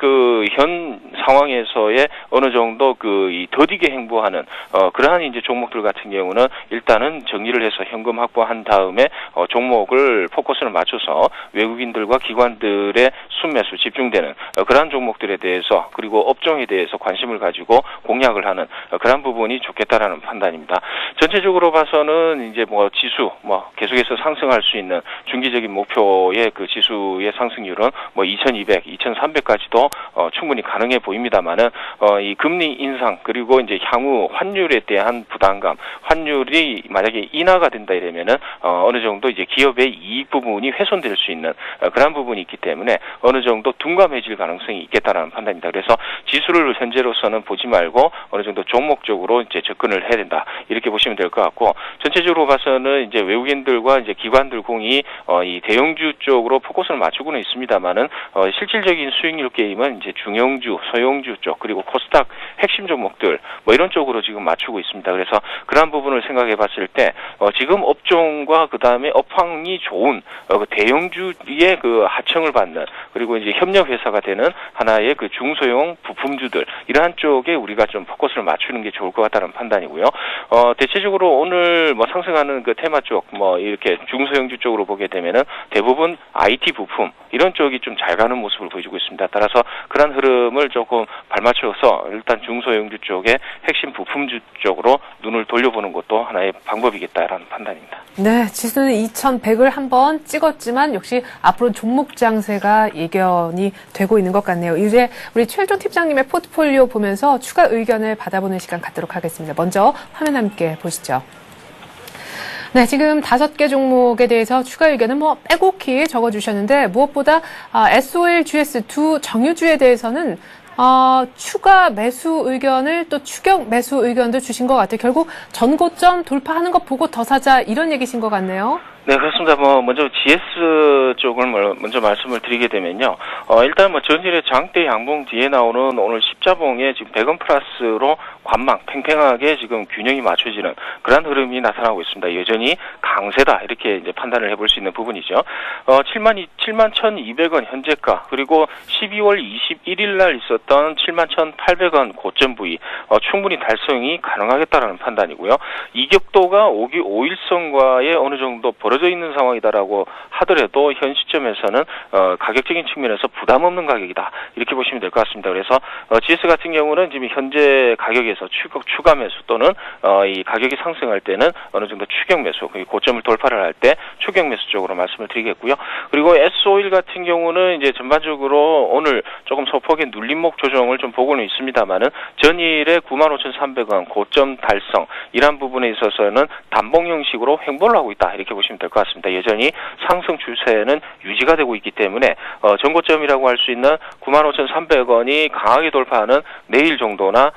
현 상황에서의 어느 정도 이 더디게 행보하는 그러한 이제 종목들 같은 경우는 일단은 정리를 해서 현금 확보한 다음에 종목을 포커스를 맞춰서 외국인들과 기관들의 순매수 집중되는 그러한 종목들에 대해서 그리고 업종에 대해서 관심을 가지고 공략을 하는 그런 부분이 좋겠다라는 판단입니다. 전체적으로 봐서는 이제 뭐 지수 계속해서 상승할 수 있는 중기적인 목표의 지수의 상승률은 뭐 2200, 2300까지도 충분히 가능해 보입니다만은 이 금리 인상 그리고 이제 향후 환율에 대한 부담감, 환율이 만약에 인하가 된다 이러면은 어느 정도 이제 기업의 이익 부분이 훼손될 수 있는 그런 부분이 있기 때문에 어느 정도 둔감해질 가능성이 있겠다라는 판단입니다. 그래서 지수를 현재로서는 보지 말고 어느 정도 종목적으로 이제 접근을 해야 된다 이렇게 보시면 될 것 같고 전체적으로 봐서는 이제 외국인들과 이제 기관들 공이 이 대형주 쪽으로 포커스를 맞추고는 있습니다만은 실질적인 수익률 게임은 이제 중형주, 소형주 쪽 그리고 코스닥 핵심 종목들 뭐 이런 쪽으로 지금 맞추고 있습니다. 그래서 그러한 부분을 생각해봤을 때 지금 업종과 그 다음에 업황이 좋은 대형주의 하청을 받는 그리고 이제 협력 회사가 되는 하나의 중소형 부품주들 이러한 쪽에 우리가 좀 포커스를 맞추는 게 좋을 것 같다는 판단이고요. 대체적으로 오늘 뭐 상승하는 테마 쪽 이렇게 중소형주 쪽으로 보게 되면은 대부분 IT 부품 이런 쪽이 좀 잘 가는 모습을 보여주고 있습니다. 따라서 그런 흐름을 조금 발맞춰서 일단 중소형주 쪽에 핵심 부품주 쪽으로 눈을 돌려보는 것도 하나의 방법이겠다라는 판단입니다. 네, 지수는 2100을 한번 찍었지만 역시 앞으로 종목 장세가 예견이 되고 있는 것 같네요. 이제 우리 최일종 팀장님의 포트폴리오 보면서 추가 의견을 받아보는 시간 갖도록 하겠습니다. 먼저 화면 함께 보시죠. 네, 지금 5개 종목에 대해서 추가 의견은 빼곡히 적어주셨는데 무엇보다 SOL, GS 두 정유주에 대해서는 추가 매수 의견을 또 추격 매수 의견도 주신 것 같아요. 결국 전고점 돌파하는 것 보고 더 사자 이런 얘기신 것 같네요. 네, 그렇습니다. 먼저 GS 쪽을 먼저 말씀을 드리게 되면요. 일단 전일의 장대 양봉 뒤에 나오는 오늘 십자봉에 지금 100원 플러스로 관망, 팽팽하게 지금 균형이 맞춰지는 그런 흐름이 나타나고 있습니다. 여전히 강세다, 이렇게 이제 판단을 해볼 수 있는 부분이죠. 71,200원 현재가, 그리고 12월 21일 날 있었던 71,800원 고점 부위, 충분히 달성이 가능하겠다라는 판단이고요. 이격도가 5일선과의 어느 정도 벌어져 있는 상황이다라고 하더라도 현 시점에서는 가격적인 측면에서 부담 없는 가격이다, 이렇게 보시면 될 것 같습니다. 그래서 GS 같은 경우는 지금 현재 가격에서 추가 매수 또는 이 가격이 상승할 때는 어느 정도 추격 매수, 고점을 돌파를 할 때 추격 매수 쪽으로 말씀을 드리겠고요. 그리고 S-오일 같은 경우는 이제 전반적으로 오늘 조금 소폭의 눌림목 조정을 좀 보고는 있습니다만은 전일에 95,300원 고점 달성, 이러한 부분에 있어서는 단봉 형식으로 횡보를 하고 있다, 이렇게 보시면 될 것 같습니다. 여전히 상승 추세는 유지가 되고 있기 때문에 전고점이라고 할 수 있는 95,300원이 강하게 돌파하는 내일 정도나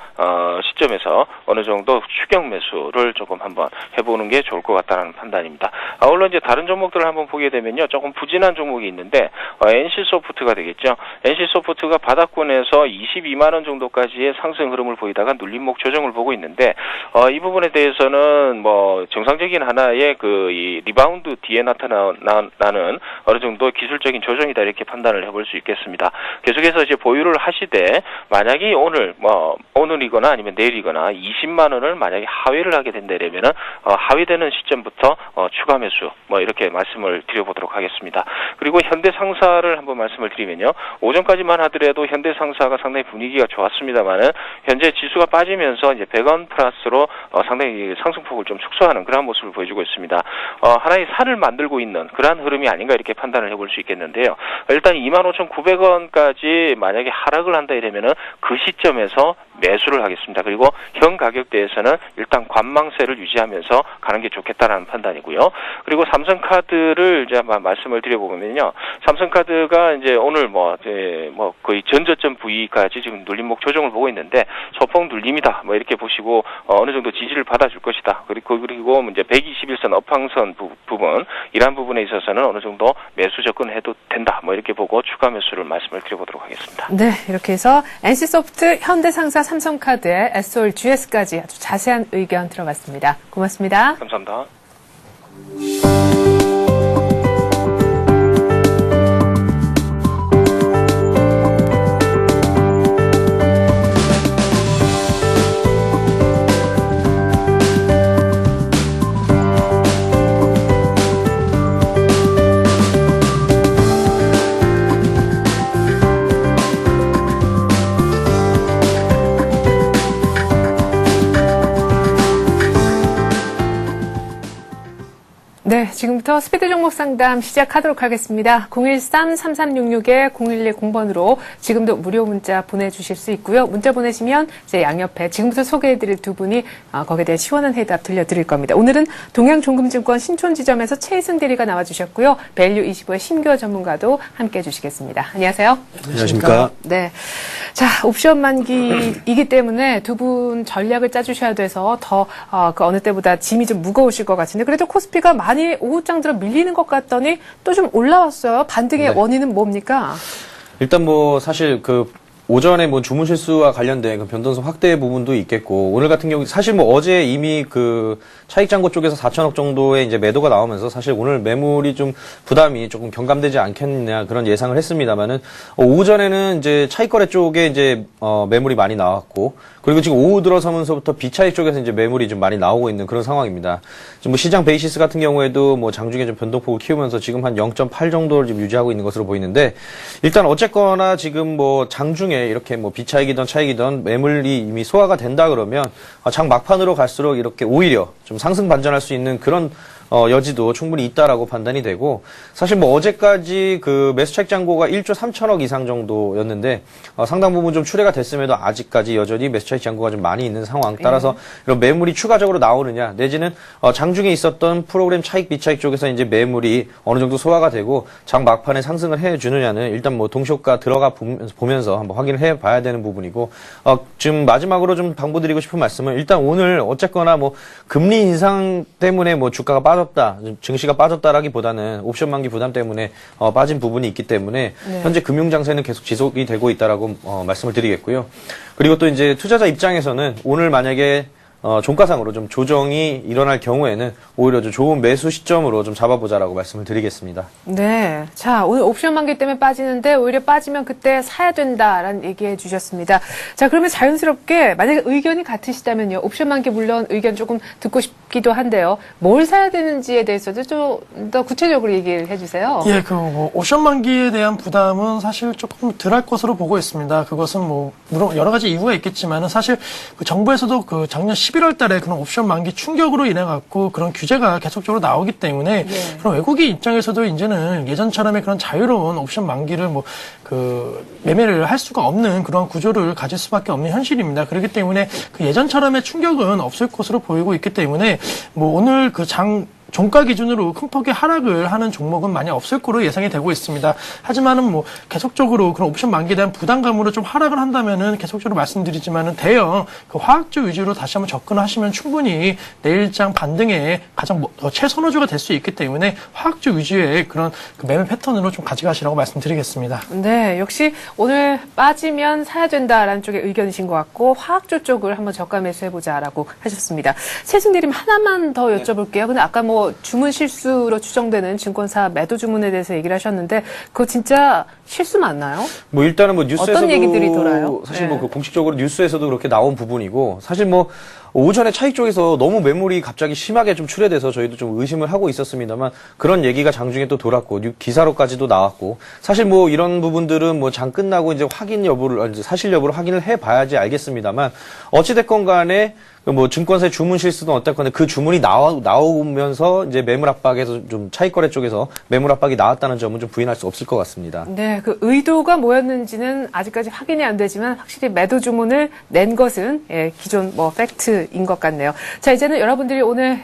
시점에서 어느 정도 추격 매수를 조금 한번 해보는 게 좋을 것 같다는 판단입니다. 물론 이제 다른 종목들을 한번 보게 되면요, 조금 부진한 종목이 있는데 NC소프트가 되겠죠. NC소프트가 바닥권에서 22만 원 정도까지의 상승 흐름을 보이다가 눌림목 조정을 보고 있는데 이 부분에 대해서는 정상적인 하나의 이 리바운드 뒤에 나타나는 어느 정도 기술적인 조정이다, 이렇게 판단을 해볼 수 있겠습니다. 계속해서 이제 보유를 하시되 만약에 오늘이거나 아니면 내일이거나 20만 원을 만약에 하회를 하게 된다면은 하회되는 시점부터 추가 매수 이렇게 말씀을 드려보도록 하겠습니다. 그리고 현대상사를 한번 말씀을 드리면요, 오전까지만 하더라도 현대상사가 상당히 분위기가 좋았습니다만은 현재 지수가 빠지면서 이제 100원 플러스로 상당히 상승폭을 좀 축소하는 그런 모습을 보여주고 있습니다. 하나의 산을 만들고 있는 그러한 흐름이 아닌가, 이렇게 판단을 해볼 수 있겠는데요. 일단 25,900원까지 만약에 하락을 한다 이러면은 그 시점에서 매수를 하겠습니다. 그리고 현 가격대에서는 일단 관망세를 유지하면서 가는 게 좋겠다라는 판단이고요. 그리고 삼성카드를 이제 말씀을 드려보면요, 삼성카드가 이제 오늘 거의 전저점 부위까지 지금 눌림목 조정을 보고 있는데 소폭 눌림이다, 이렇게 보시고 어느 정도 지지를 받아줄 것이다. 그리고 이제 121선 업황선 부분, 이러한 부분에 있어서는 어느 정도 매수 접근해도 된다, 이렇게 보고 추가 매수를 말씀을 드려보도록 하겠습니다. 네, 이렇게 해서 NC소프트, 현대상사, 삼성카드의 S-오일, GS까지 아주 자세한 의견 들어봤습니다. 고맙습니다. 감사합니다. 네, 지금부터 스피드 종목 상담 시작하도록 하겠습니다. 013-3366-0110번으로 지금도 무료 문자 보내주실 수 있고요. 문자 보내시면 제 양옆에 지금부터 소개해드릴 두 분이 거기에 대해 시원한 해답 들려드릴 겁니다. 오늘은 동양종금증권 신촌지점에서 최희승 대리가 나와주셨고요. 밸류25의 신규어 전문가도 함께해 주시겠습니다. 안녕하세요. 안녕하십니까. 네, 자, 옵션 만기이기 때문에 두 분 전략을 짜주셔야 돼서 더 그 어느 때보다 짐이 좀 무거우실 것 같은데, 그래도 코스피가 많이 오후장 들어 밀리는 것 같더니 또 좀 올라왔어요. 반등의 원인은 뭡니까? 일단 사실 오전에 주문 실수와 관련된 그 변동성 확대 부분도 있겠고, 오늘 같은 경우 사실 어제 이미 차익장고 쪽에서 4천억 정도의 이제 매도가 나오면서 사실 오늘 매물이 좀 부담이 조금 경감되지 않겠느냐 그런 예상을 했습니다만은, 오전에는 이제 차익거래 쪽에 이제 매물이 많이 나왔고, 그리고 지금 오후 들어서면서부터 비차익 쪽에서 이제 매물이 좀 많이 나오고 있는 그런 상황입니다. 지금 시장 베이시스 같은 경우에도 장중에 좀 변동폭을 키우면서 지금 한 0.8 정도를 지금 유지하고 있는 것으로 보이는데, 일단 어쨌거나 지금 장중에 이렇게 비차익이든 차익이든 매물이 이미 소화가 된다 그러면 장 막판으로 갈수록 이렇게 오히려 좀 상승 반전할 수 있는 그런 여지도 충분히 있다라고 판단이 되고, 사실 어제까지 매수 차익 잔고가 1조 3천억 이상 정도였는데 상당 부분 좀 출회가 됐음에도 아직까지 여전히 매수 차익 잔고가 좀 많이 있는 상황. 따라서 이런 매물이 추가적으로 나오느냐, 내지는 장중에 있었던 프로그램 차익 비차익 쪽에서 이제 매물이 어느 정도 소화가 되고 장 막판에 상승을 해주느냐는 일단 동시효과 들어가 보면서 한번 확인을 해봐야 되는 부분이고, 지금 마지막으로 좀 당부드리고 싶은 말씀은, 일단 오늘 어쨌거나 금리 인상 때문에 주가가 빠졌다, 증시가 빠졌다라기보다는 옵션 만기 부담 때문에 빠진 부분이 있기 때문에 네. 현재 금융 장세는 계속 지속이 되고 있다라고 말씀을 드리겠고요. 그리고 또 이제 투자자 입장에서는 오늘 만약에 종가상으로 좀 조정이 일어날 경우에는 오히려 좀 좋은 매수 시점으로 좀 잡아보자라고 말씀을 드리겠습니다. 네. 자, 오늘 옵션 만기 때문에 빠지는데 오히려 빠지면 그때 사야 된다라는 얘기해 주셨습니다. 자, 그러면 자연스럽게 만약에 의견이 같으시다면요. 옵션 만기 물론 의견 조금 듣고 싶기도 한데요. 뭘 사야 되는지에 대해서도 좀 더 구체적으로 얘기를 해 주세요. 예, 뭐 옵션 만기에 대한 부담은 사실 조금 덜할 것으로 보고 있습니다. 그것은 물론 여러 가지 이유가 있겠지만은 사실 그 정부에서도 그 작년 11월 달에 그런 옵션 만기 충격으로 인해 갖고 그런 규제가 계속적으로 나오기 때문에 예. 그런 외국인 입장에서도 이제는 예전처럼의 그런 자유로운 옵션 만기를 매매를 할 수가 없는 그런 구조를 가질 수밖에 없는 현실입니다. 그렇기 때문에 그 예전처럼의 충격은 없을 것으로 보이고 있기 때문에 오늘 종가 기준으로 큰 폭의 하락을 하는 종목은 많이 없을 거로 예상이 되고 있습니다. 하지만은 계속적으로 그런 옵션 만기에 대한 부담감으로 좀 하락을 한다면은 계속적으로 말씀드리지만은 대형 그 화학주 위주로 다시 한번 접근하시면 충분히 내일장 반등의 가장 최선호주가 될 수 있기 때문에 화학주 위주의 그런 그 매매 패턴으로 좀 가져가시라고 말씀드리겠습니다. 네, 역시 오늘 빠지면 사야 된다라는 쪽의 의견이신 것 같고 화학주 쪽을 한번 저가 매수해보자라고 하셨습니다. 최승대님 하나만 더 여쭤볼게요. 근데 아까 주문 실수로 추정되는 증권사 매도 주문에 대해서 얘기를 하셨는데 그거 진짜 실수 맞나요? 일단은 뉴스에서도 어떤 얘기들이 돌아요? 사실 네. 그 공식적으로 뉴스에서도 그렇게 나온 부분이고 사실 오전에 차익 쪽에서 너무 매물이 갑자기 심하게 좀 출회돼서 저희도 좀 의심을 하고 있었습니다만 그런 얘기가 장중에 또 돌았고 기사로까지도 나왔고 사실 이런 부분들은 장 끝나고 이제 사실 여부를 확인을 해봐야지 알겠습니다만 어찌됐건 간에 증권사의 주문 실수든 어쨌거나 그 주문이 나오면서 이제 매물 압박에서 좀 차익 거래 쪽에서 매물 압박이 나왔다는 점은 좀 부인할 수 없을 것 같습니다. 네, 그 의도가 뭐였는지는 아직까지 확인이 안 되지만 확실히 매도 주문을 낸 것은 기존 팩트인 것 같네요. 자, 이제는 여러분들이 오늘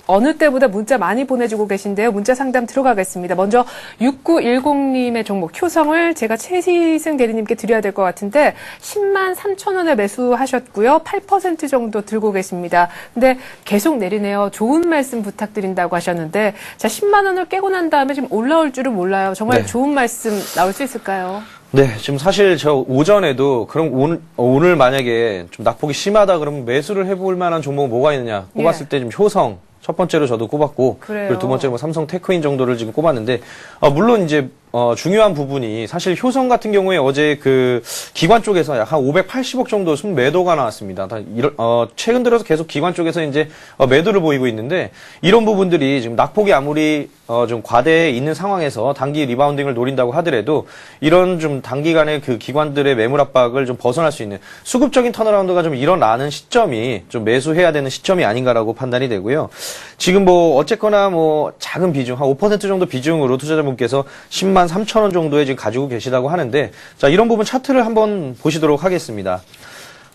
어느 때보다 문자 많이 보내주고 계신데요. 문자 상담 들어가겠습니다. 먼저 6910님의 종목 효성을 제가 최희승 대리님께 드려야 될 것 같은데 10만 3천 원에 매수하셨고요. 8% 정도 들고 계십니다. 근데 계속 내리네요. 좋은 말씀 부탁드린다고 하셨는데 자 10만 원을 깨고 난 다음에 지금 올라올 줄은 몰라요. 정말 네. 좋은 말씀 나올 수 있을까요? 네, 지금 사실 저 오전에도 그럼 오늘 만약에 좀 낙폭이 심하다 그러면 매수를 해볼 만한 종목은 뭐가 있느냐 꼽았을 때 좀 효성 첫 번째로 저도 꼽았고 그래요. 그리고 두 번째로 삼성 테크인 정도를 지금 꼽았는데 물론 이제 중요한 부분이 사실 효성 같은 경우에 어제 그 기관 쪽에서 약 한 580억 정도 순매도가 나왔습니다. 최근 들어서 계속 기관 쪽에서 이제 매도를 보이고 있는데 이런 부분들이 지금 낙폭이 아무리 좀 과대해 있는 상황에서 단기 리바운딩을 노린다고 하더라도 이런 좀 단기간에 그 기관들의 매물 압박을 좀 벗어날 수 있는 수급적인 턴어라운드가 좀 일어나는 시점이 좀 매수해야 되는 시점이 아닌가라고 판단이 되고요. 지금 어쨌거나 작은 비중 한 5% 정도 비중으로 투자자분께서 10만 3천 원 정도에 지금 가지고 계시다고 하는데 자 이런 부분 차트를 한번 보시도록 하겠습니다.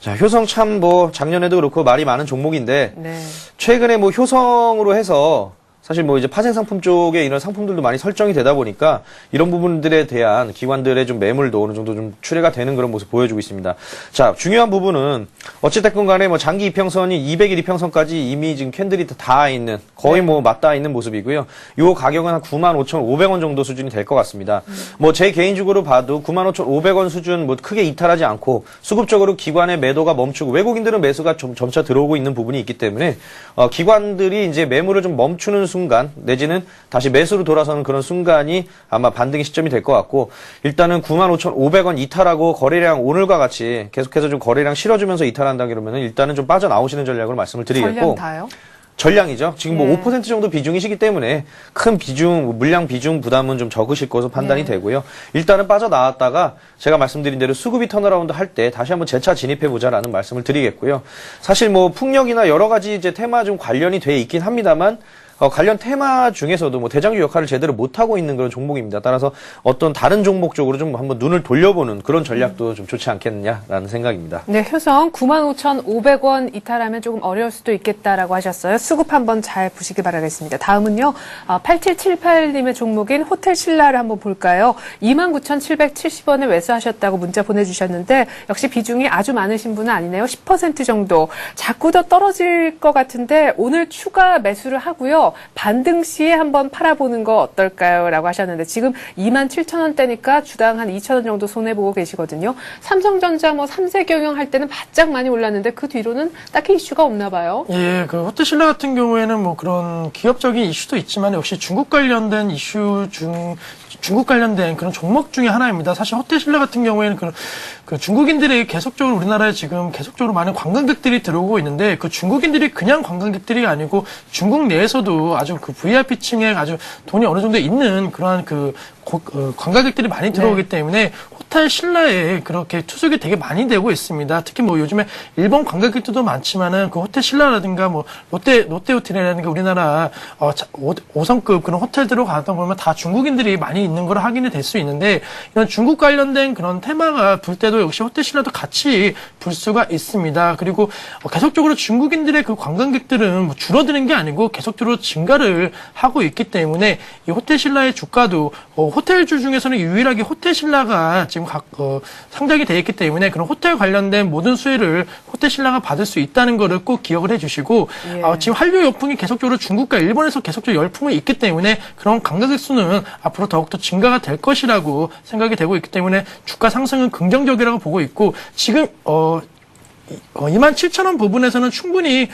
자 효성 참 작년에도 그렇고 말이 많은 종목인데 네. 최근에 효성으로 해서 사실 이제 파생 상품 쪽에 이런 상품들도 많이 설정이 되다 보니까 이런 부분들에 대한 기관들의 좀 매물도 어느 정도 좀 출회가 되는 그런 모습 보여주고 있습니다. 자, 중요한 부분은 어찌됐건 간에 장기 이평선이 200일 이평선까지 이미 지금 캔들이 다 있는 거의 맞닿아 있는 모습이고요. 요 가격은 한 95,500원 정도 수준이 될 것 같습니다. 제 개인적으로 봐도 95,500원 수준 크게 이탈하지 않고 수급적으로 기관의 매도가 멈추고 외국인들은 매수가 점차 들어오고 있는 부분이 있기 때문에 기관들이 이제 매물을 좀 멈추는 순간 내지는 다시 매수로 돌아서는 그런 순간이 아마 반등의 시점이 될 것 같고 일단은 95,500원 이탈하고 거래량 오늘과 같이 계속해서 좀 거래량 실어주면서 이탈한다 그러면은 일단은 좀 빠져나오시는 전략으로 말씀을 드리겠고 전량 다요? 전량이죠. 지금 네. 5% 정도 비중이시기 때문에 큰 비중, 물량 비중 부담은 좀 적으실 것으로 판단이 네. 되고요. 일단은 빠져나왔다가 제가 말씀드린 대로 수급이 턴어라운드 할 때 다시 한번 재차 진입해보자라는 말씀을 드리겠고요. 사실 풍력이나 여러 가지 이제 테마 좀 관련이 돼 있긴 합니다만 관련 테마 중에서도 대장주 역할을 제대로 못하고 있는 그런 종목입니다. 따라서 어떤 다른 종목 쪽으로 좀 한번 눈을 돌려보는 그런 전략도 좀 좋지 않겠느냐라는 생각입니다. 네, 효성 95,500원 이탈하면 조금 어려울 수도 있겠다라고 하셨어요. 수급 한번 잘 보시기 바라겠습니다. 다음은요. 8778님의 종목인 호텔 신라를 한번 볼까요? 29,770원에 매수하셨다고 문자 보내주셨는데 역시 비중이 아주 많으신 분은 아니네요. 10% 정도. 자꾸 더 떨어질 것 같은데 오늘 추가 매수를 하고요. 하셨는데요. 반등 시에 한번 팔아보는 거 어떨까요? 라고 하셨는데 지금 27,000원대니까 주당 한 2,000원 정도 손해보고 계시거든요. 삼성전자 뭐 3세 경영할 때는 바짝 많이 올랐는데 그 뒤로는 딱히 이슈가 없나 봐요. 예, 그 호텔신라 같은 경우에는 뭐 그런 기업적인 이슈도 있지만 역시 중국 관련된 중국 관련된 그런 종목 중에 하나입니다. 사실 호텔신라 같은 경우에는 그 중국인들이 계속적으로 우리나라에 지금 계속적으로 많은 관광객들이 들어오고 있는데 그 중국인들이 그냥 관광객들이 아니고 중국 내에서도 아주 그 VIP층에 아주 돈이 어느 정도 있는 그러한 관광객들이 많이 들어오기 때문에 호텔 신라에 그렇게 투숙이 되게 많이 되고 있습니다. 특히 뭐 요즘에 일본 관광객들도 많지만은 그 호텔 신라라든가 뭐 롯데 호텔이라든가 우리나라 5성급 그런 호텔들로 가다 보면 다 중국인들이 많이 있는 걸 확인이 될 수 있는데 이런 중국 관련된 그런 테마가 불 때도 역시 호텔 신라도 같이 불 수가 있습니다. 그리고 계속적으로 중국인들의 그 관광객들은 뭐 줄어드는 게 아니고 계속적으로 증가를 하고 있기 때문에 이 호텔 신라의 주가도 호텔주 중에서는 유일하게 호텔 신라가 지금 상장이 되어 있기 때문에 그런 호텔 관련된 모든 수혜를 호텔 신라가 받을 수 있다는 것을 꼭 기억을 해주시고 지금 한류 열풍이 계속적으로 중국과 일본에서 계속적으로 열풍이 있기 때문에 그런 관광객 수는 앞으로 더욱더 증가가 될 것이라고 생각이 되고 있기 때문에 주가 상승은 긍정적이라고 보고 있고 지금 27,000원 부분에서는 충분히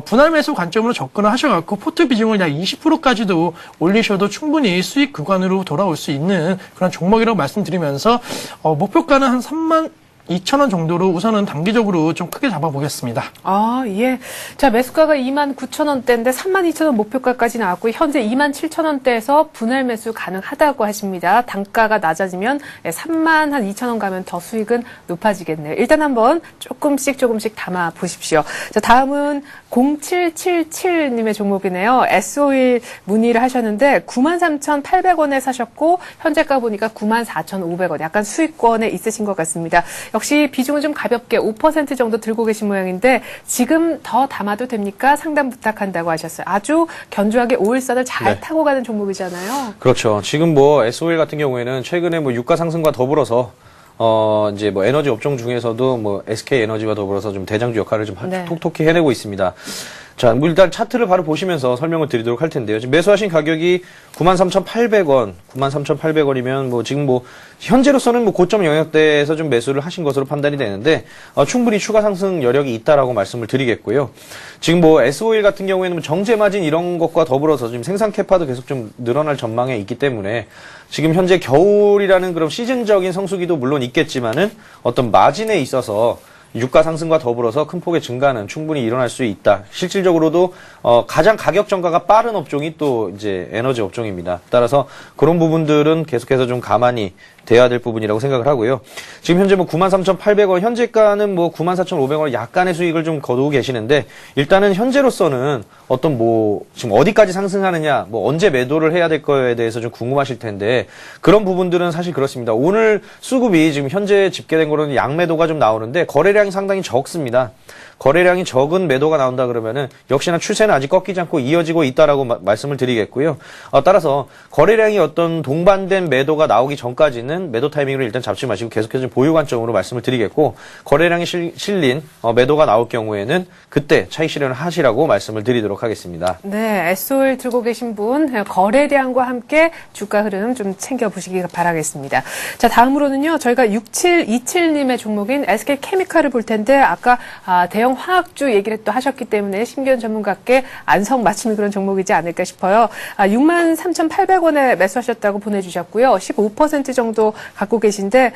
분할 매수 관점으로 접근을 하셔갖고 포트 비중을 약 20%까지도 올리셔도 충분히 수익 구간으로 돌아올 수 있는 그런 종목이라고 말씀드리면서 목표가는 한 32,000원 정도로 우선은 단기적으로 좀 크게 잡아보겠습니다. 아, 예. 자, 매수가가 29,000원대인데 32,000원 목표가까지 나왔고 현재 27,000원대에서 분할 매수 가능하다고 하십니다. 단가가 낮아지면 32,000원 가면 더 수익은 높아지겠네요. 일단 한번 조금씩 담아 보십시오. 자, 다음은 0777님의 종목이네요. S-오일 문의를 하셨는데 93,800원에 사셨고 현재가 보니까 94,500원. 약간 수익권에 있으신 것 같습니다. 역시 비중은 좀 가볍게 5% 정도 들고 계신 모양인데 지금 더 담아도 됩니까? 상담 부탁한다고 하셨어요. 아주 견조하게 오일선을 잘 타고 가는 종목이잖아요. 그렇죠. 지금 뭐 S-오일 같은 경우에는 최근에 뭐 유가 상승과 더불어서 이제 뭐 에너지 업종 중에서도 뭐 SK 에너지와 더불어서 좀 대장주 역할을 좀 톡톡히 해내고 있습니다. 자, 뭐 일단 차트를 바로 보시면서 설명을 드리도록 할 텐데요. 지금 매수하신 가격이 93,800원, 93,800원이면 뭐 지금 뭐 현재로서는 뭐 고점 영역대에서 좀 매수를 하신 것으로 판단이 되는데 충분히 추가 상승 여력이 있다라고 말씀을 드리겠고요. 지금 뭐 S-오일 같은 경우에는 뭐 정제 마진 이런 것과 더불어서 지금 생산 캐파도 계속 좀 늘어날 전망에 있기 때문에 지금 현재 겨울이라는 그런 시즌적인 성수기도 물론 있겠지만은 어떤 마진에 있어서 유가 상승과 더불어서 큰 폭의 증가는 충분히 일어날 수 있다. 실질적으로도 가장 가격 전가가 빠른 업종이 또 이제 에너지 업종입니다. 따라서 그런 부분들은 계속해서 좀 가만히 돼야 될 부분이라고 생각을 하고요. 지금 현재 뭐 93,800원, 현재가는 뭐 94,500원 약간의 수익을 좀 거두고 계시는데 일단은 현재로서는 어떤 뭐 지금 어디까지 상승하느냐, 뭐 언제 매도를 해야 될 거에 대해서 좀 궁금하실 텐데 그런 부분들은 사실 그렇습니다. 오늘 수급이 지금 현재 집계된 거로는 양매도가 좀 나오는데 거래량이 상당히 적습니다. 거래량이 적은 매도가 나온다 그러면은 역시나 추세는 아직 꺾이지 않고 이어지고 있다라고 말씀을 드리겠고요. 따라서 거래량이 어떤 동반된 매도가 나오기 전까지는 매도 타이밍으로 일단 잡지 마시고 계속해서 좀 보유 관점으로 말씀을 드리겠고 거래량이 실린 매도가 나올 경우에는 그때 차익 실현을 하시라고 말씀을 드리도록 하겠습니다. 네, S-오일 들고 계신 분 거래량과 함께 주가 흐름 좀 챙겨보시기 바라겠습니다. 자, 다음으로는요. 저희가 6727님의 종목인 SK케미칼을 볼 텐데 아까 대형 화학주 얘기를 또 하셨기 때문에 심기현 전문가께 안성맞춤이 그런 종목이지 않을까 싶어요. 63,800원에 매수하셨다고 보내주셨고요. 15% 정도 갖고 계신데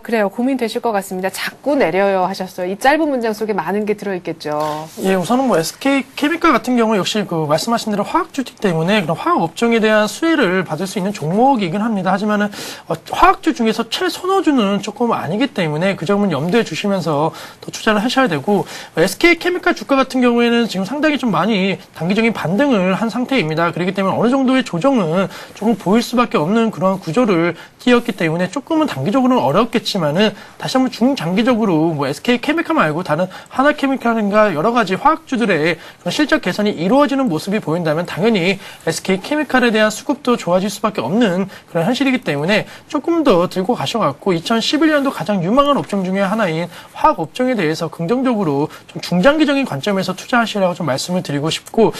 그래요. 고민되실 것 같습니다. 자꾸 내려요 하셨어요. 이 짧은 문장 속에 많은 게 들어있겠죠. 예, 우선은 뭐 SK케미칼 같은 경우 역시 그 말씀하신 대로 화학주이기 때문에 그런 화학 업종에 대한 수혜를 받을 수 있는 종목이긴 합니다. 하지만은 화학주 중에서 최선호주는 조금 아니기 때문에 그 점은 염두에 주시면서 또 투자를 하셔야 되고 SK케미칼 주가 같은 경우에는 지금 상당히 좀 많이 단기적인 반등을 한 상태입니다. 그렇기 때문에 어느 정도의 조정은 조금 보일 수밖에 없는 그런 구조를 띄었기 때문에 조금은 단기적으로는 어렵겠지만은 다시 한번 중장기적으로 뭐 SK케미칼 말고 다른 하나케미칼인가 여러 가지 화학주들의 그런 실적 개선이 이루어지는 모습이 보인다면 당연히 SK케미칼에 대한 수급도 좋아질 수밖에 없는 그런 현실이기 때문에 조금 더 들고 가셔갖고 2011년도 가장 유망한 업종 중에 하나인 화학 업종에 대해서 긍정적으로 하더라도 좀 중장기적인 관점에서 투자하시라고 좀 말씀을 드리고 싶고,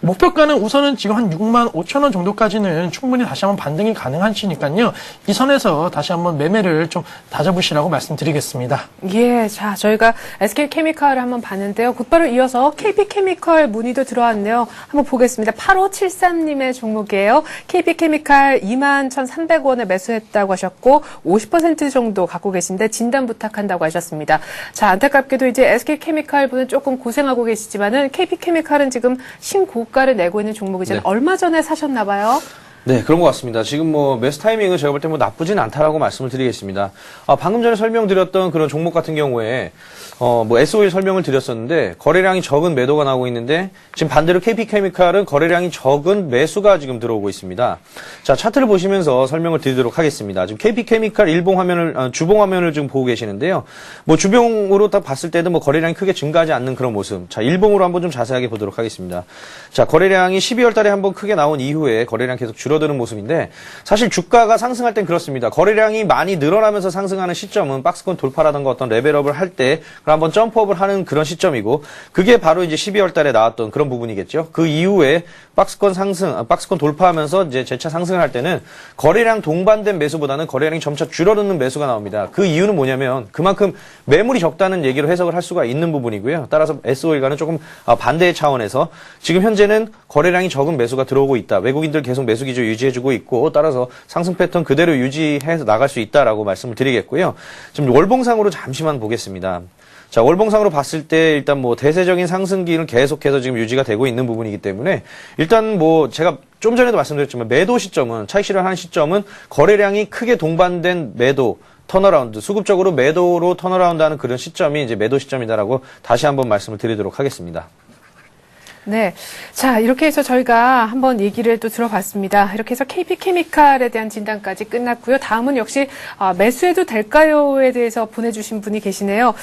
목표가는 우선은 지금 한 6만 5천 원 정도까지는 충분히 다시 한번 반등이 가능하시니까요. 이 선에서 다시 한번 매매를 좀 다잡으시라고 말씀드리겠습니다. 예, 자, 저희가 SK케미칼을 한번 봤는데요. 곧바로 이어서 KP케미칼 문의도 들어왔네요. 한번 보겠습니다. 8573님의 종목이에요. KP케미칼 21,300원에 매수했다고 하셨고 50% 정도 갖고 계신데 진단 부탁한다고 하셨습니다. 자, 안타깝게도 이제 SK케미칼 분은 조금 고생하고 계시지만은 KP케미칼은 지금 신고가를 내고 있는 종목이잖아요. 네. 얼마 전에 사셨나 봐요. 네, 그런 것 같습니다. 지금 뭐 매수 타이밍은 제가 볼 때 뭐 나쁘진 않다라고 말씀을 드리겠습니다. 방금 전에 설명드렸던 그런 종목 같은 경우에 뭐 SO일 설명을 드렸었는데 거래량이 적은 매도가 나오고 있는데 지금 반대로 KP케미칼은 거래량이 적은 매수가 지금 들어오고 있습니다. 자, 차트를 보시면서 설명을 드리도록 하겠습니다. 지금 KP케미칼 주봉 화면을 지금 보고 계시는데요. 뭐 주봉으로 딱 봤을 때도 뭐 거래량이 크게 증가하지 않는 그런 모습. 자, 일봉으로 한번 좀 자세하게 보도록 하겠습니다. 자, 거래량이 12월 달에 한번 크게 나온 이후에 거래량 계속 줄어드는 모습인데 사실 주가가 상승할 땐 그렇습니다. 거래량이 많이 늘어나면서 상승하는 시점은 박스권 돌파라든가 어떤 레벨업을 할 때 한번 점프업을 하는 그런 시점이고 그게 바로 이제 12월 달에 나왔던 그런 부분이겠죠. 그 이후에 박스권 돌파하면서 이제 재차 상승을 할 때는 거래량 동반된 매수보다는 거래량이 점차 줄어드는 매수가 나옵니다. 그 이유는 뭐냐면 그만큼 매물이 적다는 얘기로 해석을 할 수가 있는 부분이고요. 따라서 SO일과는 조금 반대의 차원에서 지금 현재는 거래량이 적은 매수가 들어오고 있다. 외국인들 계속 매수 기조 유지해주고 있고 따라서 상승 패턴 그대로 유지해서 나갈 수 있다라고 말씀을 드리겠고요. 지금 월봉상으로 잠시만 보겠습니다. 자, 월봉상으로 봤을 때 일단 뭐 대세적인 상승기는 계속해서 지금 유지가 되고 있는 부분이기 때문에 일단 뭐 제가 좀 전에도 말씀드렸지만 매도 시점은 차익 실현하는 시점은 거래량이 크게 동반된 매도 턴어라운드, 수급적으로 매도로 턴어라운드하는 그런 시점이 이제 매도 시점이다라고 다시 한번 말씀을 드리도록 하겠습니다. 네. 자, 이렇게 해서 저희가 한번 얘기를 또 들어봤습니다. 이렇게 해서 KP케미칼에 대한 진단까지 끝났고요. 다음은 역시 매수해도 될까요?에 대해서 보내주신 분이 계시네요.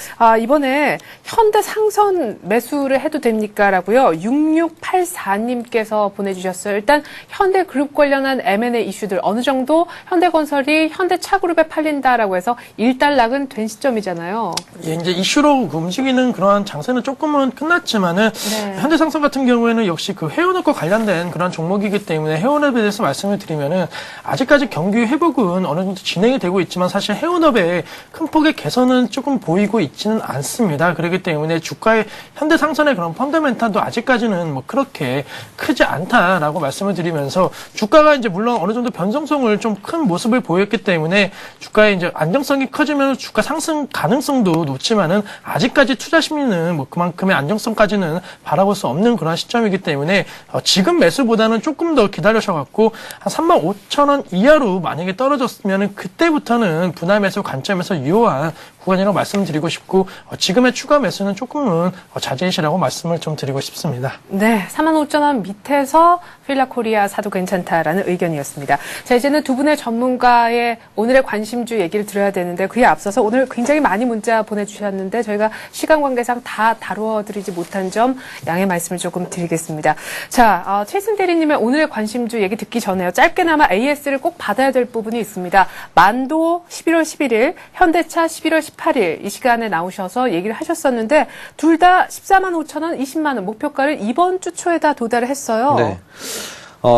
이번에 현대상선 매수를 해도 됩니까? 라고요. 6684님께서 보내주셨어요. 일단 현대그룹 관련한 M&A 이슈들 어느 정도 현대건설이 현대차그룹에 팔린다라고 해서 일단락은 된 시점이잖아요. 예, 이제 이슈로 움직이는 그러한 장세는 조금은 끝났지만은 네. 현대상선 같은 경우에는 역시 그 회원업과 관련된 그런 종목이기 때문에 회원업에 대해서 말씀을 드리면은 아직까지 경기 회복은 어느 정도 진행이 되고 있지만 사실 회원업에 큰 폭의 개선은 조금 보이고 있지는 않습니다. 그렇기 때문에 주가의 현대상선의 그런 펀더멘탈도 아직까지는 뭐 그렇게 크지 않다라고 말씀을 드리면서 주가가 이제 물론 어느 정도 변동성을 좀 큰 모습을 보였기 때문에 주가의 이제 안정성이 커지면 주가 상승 가능성도 높지만은 아직까지 투자 심리는 뭐 그만큼의 안정성까지는 바라볼 수 없는 그런 시점이기 때문에 지금 매수보다는 조금 더 기다려셔갖고 한 35,000원 이하로 만약에 떨어졌으면 그때부터는 분할 매수 관점에서 유효한 구간이라고 말씀드리고 싶고 지금의 추가 매수는 조금은 자제하시라고 말씀을 좀 드리고 싶습니다. 네, 45,000원 밑에서 필라코리아 사도 괜찮다라는 의견이었습니다. 자, 이제는 두 분의 전문가의 오늘의 관심주 얘기를 드려야 되는데 그에 앞서서 오늘 굉장히 많이 문자 보내주셨는데 저희가 시간 관계상 다 다루어드리지 못한 점 양해 말씀을 조금 드리겠습니다. 자, 최승 대리님의 오늘의 관심주 얘기 듣기 전에요. 짧게나마 AS를 꼭 받아야 될 부분이 있습니다. 만도 11월 11일, 현대차 11월 18일 이 시간에 나오셔서 얘기를 하셨었는데 둘 다 14만 5천 원, 20만 원 목표가를 이번 주 초에 다 도달을 했어요. 네.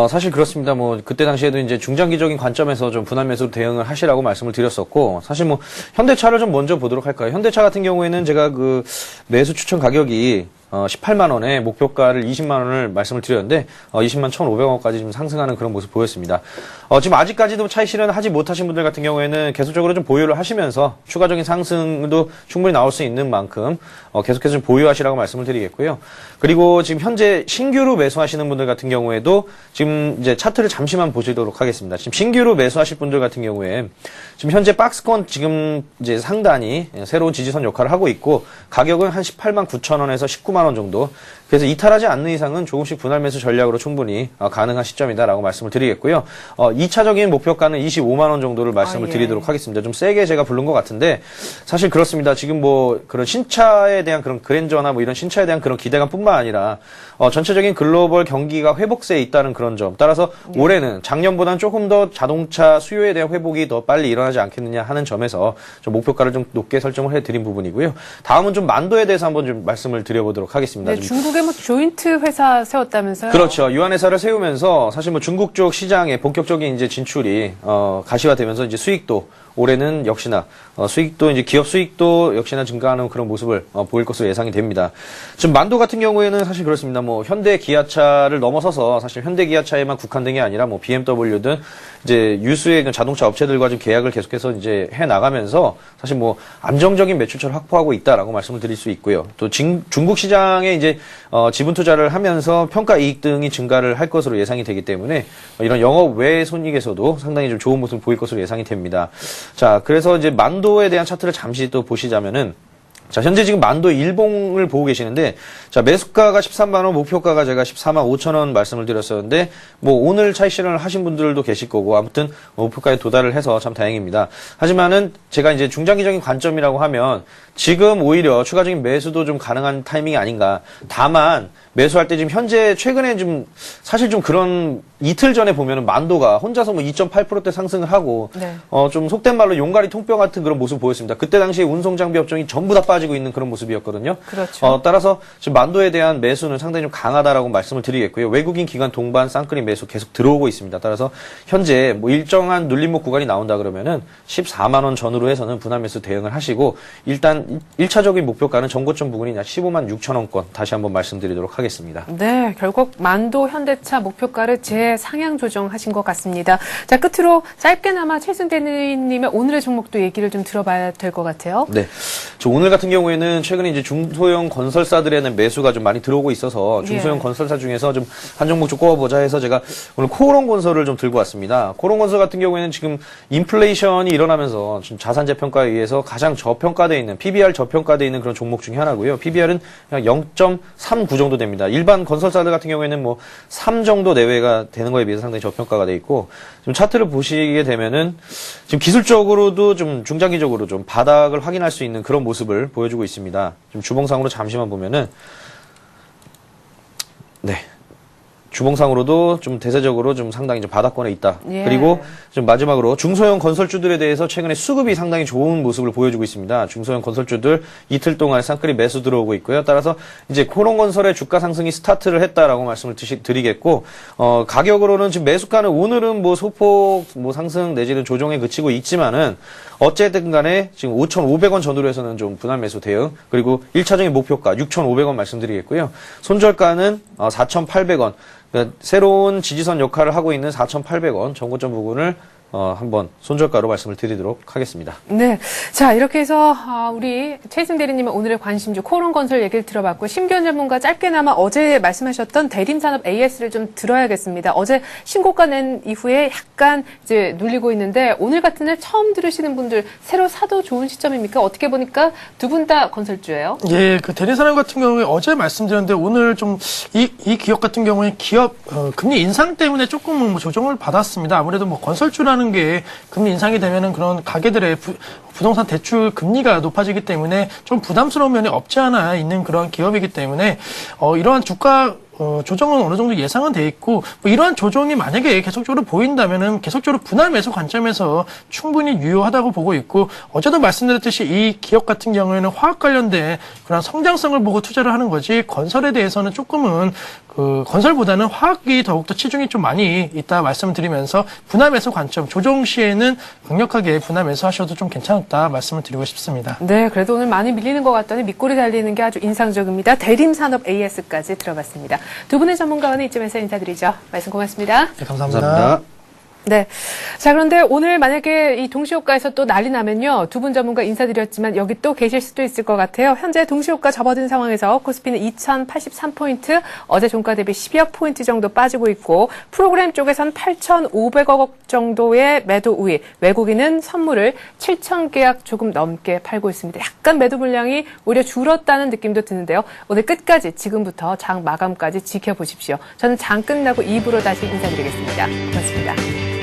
사실 그렇습니다. 뭐, 그때 당시에도 이제 중장기적인 관점에서 좀 분할 매수로 대응을 하시라고 말씀을 드렸었고, 사실 뭐, 현대차를 좀 먼저 보도록 할까요? 현대차 같은 경우에는 제가 그 매수 추천 가격이 18만 원에 목표가를 20만 원을 말씀을 드렸는데 20만 1,500원까지 좀 상승하는 그런 모습 보였습니다. 지금 아직까지도 차익 실현을 하지 못하신 분들 같은 경우에는 계속적으로 좀 보유를 하시면서 추가적인 상승도 충분히 나올 수 있는 만큼 계속해서 좀 보유하시라고 말씀을 드리겠고요. 그리고 지금 현재 신규로 매수하시는 분들 같은 경우에도 지금 이제 차트를 잠시만 보시도록 하겠습니다. 지금 신규로 매수하실 분들 같은 경우에 지금 현재 박스권 지금 이제 상단이 새로운 지지선 역할을 하고 있고 가격은 한 18만 9천 원에서 19만 15만 원 정도. 그래서 이탈하지 않는 이상은 조금씩 분할 매수 전략으로 충분히 가능한 시점이다라고 말씀을 드리겠고요. 2차적인 목표가는 25만 원 정도를 말씀을 드리도록 하겠습니다. 좀 세게 제가 부른 것 같은데 사실 그렇습니다. 지금 뭐 그런 신차에 대한 그런 그랜저나 뭐 이런 신차에 대한 그런 기대감뿐만 아니라 전체적인 글로벌 경기가 회복세에 있다는 그런 점. 따라서 올해는 작년보다는 조금 더 자동차 수요에 대한 회복이 더 빨리 일어나지 않겠느냐 하는 점에서 좀 목표가를 좀 높게 설정을 해드린 부분이고요. 다음은 좀 만도에 대해서 한번 좀 말씀을 드려보도록 하겠습니다. 네, 중국에 뭐 조인트 회사 세웠다면서요? 그렇죠. 유한 회사를 세우면서 사실 뭐 중국 쪽 시장에 본격적인 이제 진출이 가시화되면서 이제 수익도 올해는 역시나 수익도 이제 기업 수익도 역시나 증가하는 그런 모습을 보일 것으로 예상이 됩니다. 지금 만도 같은 경우에는 사실 그렇습니다. 뭐 현대 기아차를 넘어서서 사실 현대 기아차에만 국한된 게 아니라 뭐 BMW든 이제 유수의 자동차 업체들과 좀 계약을 계속해서 이제 해 나가면서 사실 뭐 안정적인 매출처를 확보하고 있다라고 말씀을 드릴 수 있고요. 또 중국 시장에 이제 지분 투자를 하면서 평가 이익 등이 증가를 할 것으로 예상이 되기 때문에 이런 영업 외 손익에서도 상당히 좀 좋은 모습을 보일 것으로 예상이 됩니다. 자, 그래서 이제 만도에 대한 차트를 잠시 또 보시자면은 자, 현재 지금 만도 일봉을 보고 계시는데, 자, 매수가가 13만원, 목표가가 제가 14만 5천원 말씀을 드렸었는데, 뭐, 오늘 차익 실현을 하신 분들도 계실 거고, 아무튼, 목표가에 도달을 해서 참 다행입니다. 하지만은, 제가 이제 중장기적인 관점이라고 하면, 지금 오히려 추가적인 매수도 좀 가능한 타이밍이 아닌가. 다만, 매수할 때 지금 현재 최근에 좀, 사실 좀 그런, 이틀 전에 보면은 만도가 혼자서 뭐 2.8%대 상승을 하고, 네. 좀 속된 말로 용가리 통뼈 같은 그런 모습을 보였습니다. 그때 당시에 운송장비 업종이 전부 다 빠지고 있는 그런 모습이었거든요. 그렇죠. 따라서 지금 만도에 대한 매수는 상당히 좀 강하다라고 말씀을 드리겠고요. 외국인 기관 동반 쌍끌이 매수 계속 들어오고 있습니다. 따라서 현재 뭐 일정한 눌림목 구간이 나온다 그러면은 14만 원 전후로 해서는 분할 매수 대응을 하시고 일단 1차적인 목표가는 전고점 부근이 약 15만 6천 원권 다시 한번 말씀드리도록 하겠습니다. 네, 결국 만도 현대차 목표가를 재상향 조정하신 것 같습니다. 자, 끝으로 짧게나마 최승대님의 오늘의 종목도 얘기를 좀 들어봐야 될 것 같아요. 네. 저 오늘 같은 경우에는 최근에 이제 중소형 건설사들에 대한 매수가 좀 많이 들어오고 있어서 중소형 건설사 중에서 좀 한 종목 좀 꼽아보자 해서 제가 오늘 코오롱 건설을 좀 들고 왔습니다. 코오롱 건설 같은 경우에는 지금 인플레이션이 일어나면서 지금 자산재 평가에 의해서 가장 저평가되어 있는 PBR 저평가되어 있는 그런 종목 중에 하나고요. PBR은 그냥 0.39 정도 됩니다. 일반 건설사들 같은 경우에는 뭐 3 정도 내외가 되는 거에 비해서 상당히 저평가가 돼 있고 좀 차트를 보시게 되면은 지금 기술적으로도 좀 중장기적으로 좀 바닥을 확인할 수 있는 그런 모습을 보여주고 있습니다. 좀 주봉상으로 잠시만 보면은 네. 주봉상으로도 좀 대세적으로 좀 상당히 좀 바닥권에 있다. 예. 그리고 좀 마지막으로 중소형 건설주들에 대해서 최근에 수급이 상당히 좋은 모습을 보여주고 있습니다. 중소형 건설주들 이틀 동안 쌍끌이 매수 들어오고 있고요. 따라서 이제 코오롱건설의 주가 상승이 스타트를 했다라고 말씀을 드리겠고, 가격으로는 지금 매수가는 오늘은 뭐 소폭 뭐 상승 내지는 조정에 그치고 있지만은 어쨌든 간에 지금 5,500원 전후로 해서는 좀 분할 매수 대응, 그리고 1차적인 목표가 6,500원 말씀드리겠고요. 손절가는 4,800원. 그러니까 새로운 지지선 역할을 하고 있는 4,800원 전고점 부분을 한번 손절가로 말씀을 드리도록 하겠습니다. 네. 자, 이렇게 해서 우리 최승 대리님의 오늘의 관심주 코오롱건설 얘기를 들어봤고, 심기현 전문가 짧게나마 어제 말씀하셨던 대림산업 AS를 좀 들어야겠습니다. 어제 신고가 낸 이후에 약간 이제 눌리고 있는데 오늘 같은 날 처음 들으시는 분들 새로 사도 좋은 시점입니까? 어떻게 보니까 두 분 다 건설주예요. 예, 그 대리산업 같은 경우에 어제 말씀드렸는데 오늘 좀 이 기업 같은 경우에 기업 금리 인상 때문에 조금 뭐 조정을 받았습니다. 아무래도 뭐 건설주라는 게 금리 인상이 되면은 그런 가게들의 부동산 대출 금리가 높아지기 때문에 좀 부담스러운 면이 없지 않아 있는 그런 기업이기 때문에 이러한 주가 조정은 어느 정도 예상은 돼 있고, 뭐 이러한 조정이 만약에 계속적으로 보인다면은 계속적으로 분할 매수 관점에서 충분히 유효하다고 보고 있고, 어제도 말씀드렸듯이 이 기업 같은 경우에는 화학 관련된 그런 성장성을 보고 투자를 하는 거지, 건설에 대해서는 조금은 건설보다는 화학이 더욱더 치중이 좀 많이 있다 말씀을 드리면서 분할 매수 관점, 조정 시에는 강력하게 분할 매수하셔도 좀 괜찮다 말씀을 드리고 싶습니다. 네, 그래도 오늘 많이 밀리는 것 같더니 밑골이 달리는 게 아주 인상적입니다. 대림산업 AS까지 들어봤습니다. 두 분의 전문가와는 이쯤에서 인사드리죠. 말씀 고맙습니다. 네, 감사합니다. 감사합니다. 네. 자, 그런데 오늘 만약에 이 동시호가에서 또 난리 나면요. 두 분 전문가 인사드렸지만 여기 또 계실 수도 있을 것 같아요. 현재 동시호가 접어든 상황에서 코스피는 2083포인트, 어제 종가 대비 10여 포인트 정도 빠지고 있고, 프로그램 쪽에선 8,500억 정도의 매도 우위, 외국인은 선물을 7,000계약 조금 넘게 팔고 있습니다. 약간 매도 물량이 오히려 줄었다는 느낌도 드는데요. 오늘 끝까지 지금부터 장 마감까지 지켜보십시오. 저는 장 끝나고 2부로 다시 인사드리겠습니다. 고맙습니다.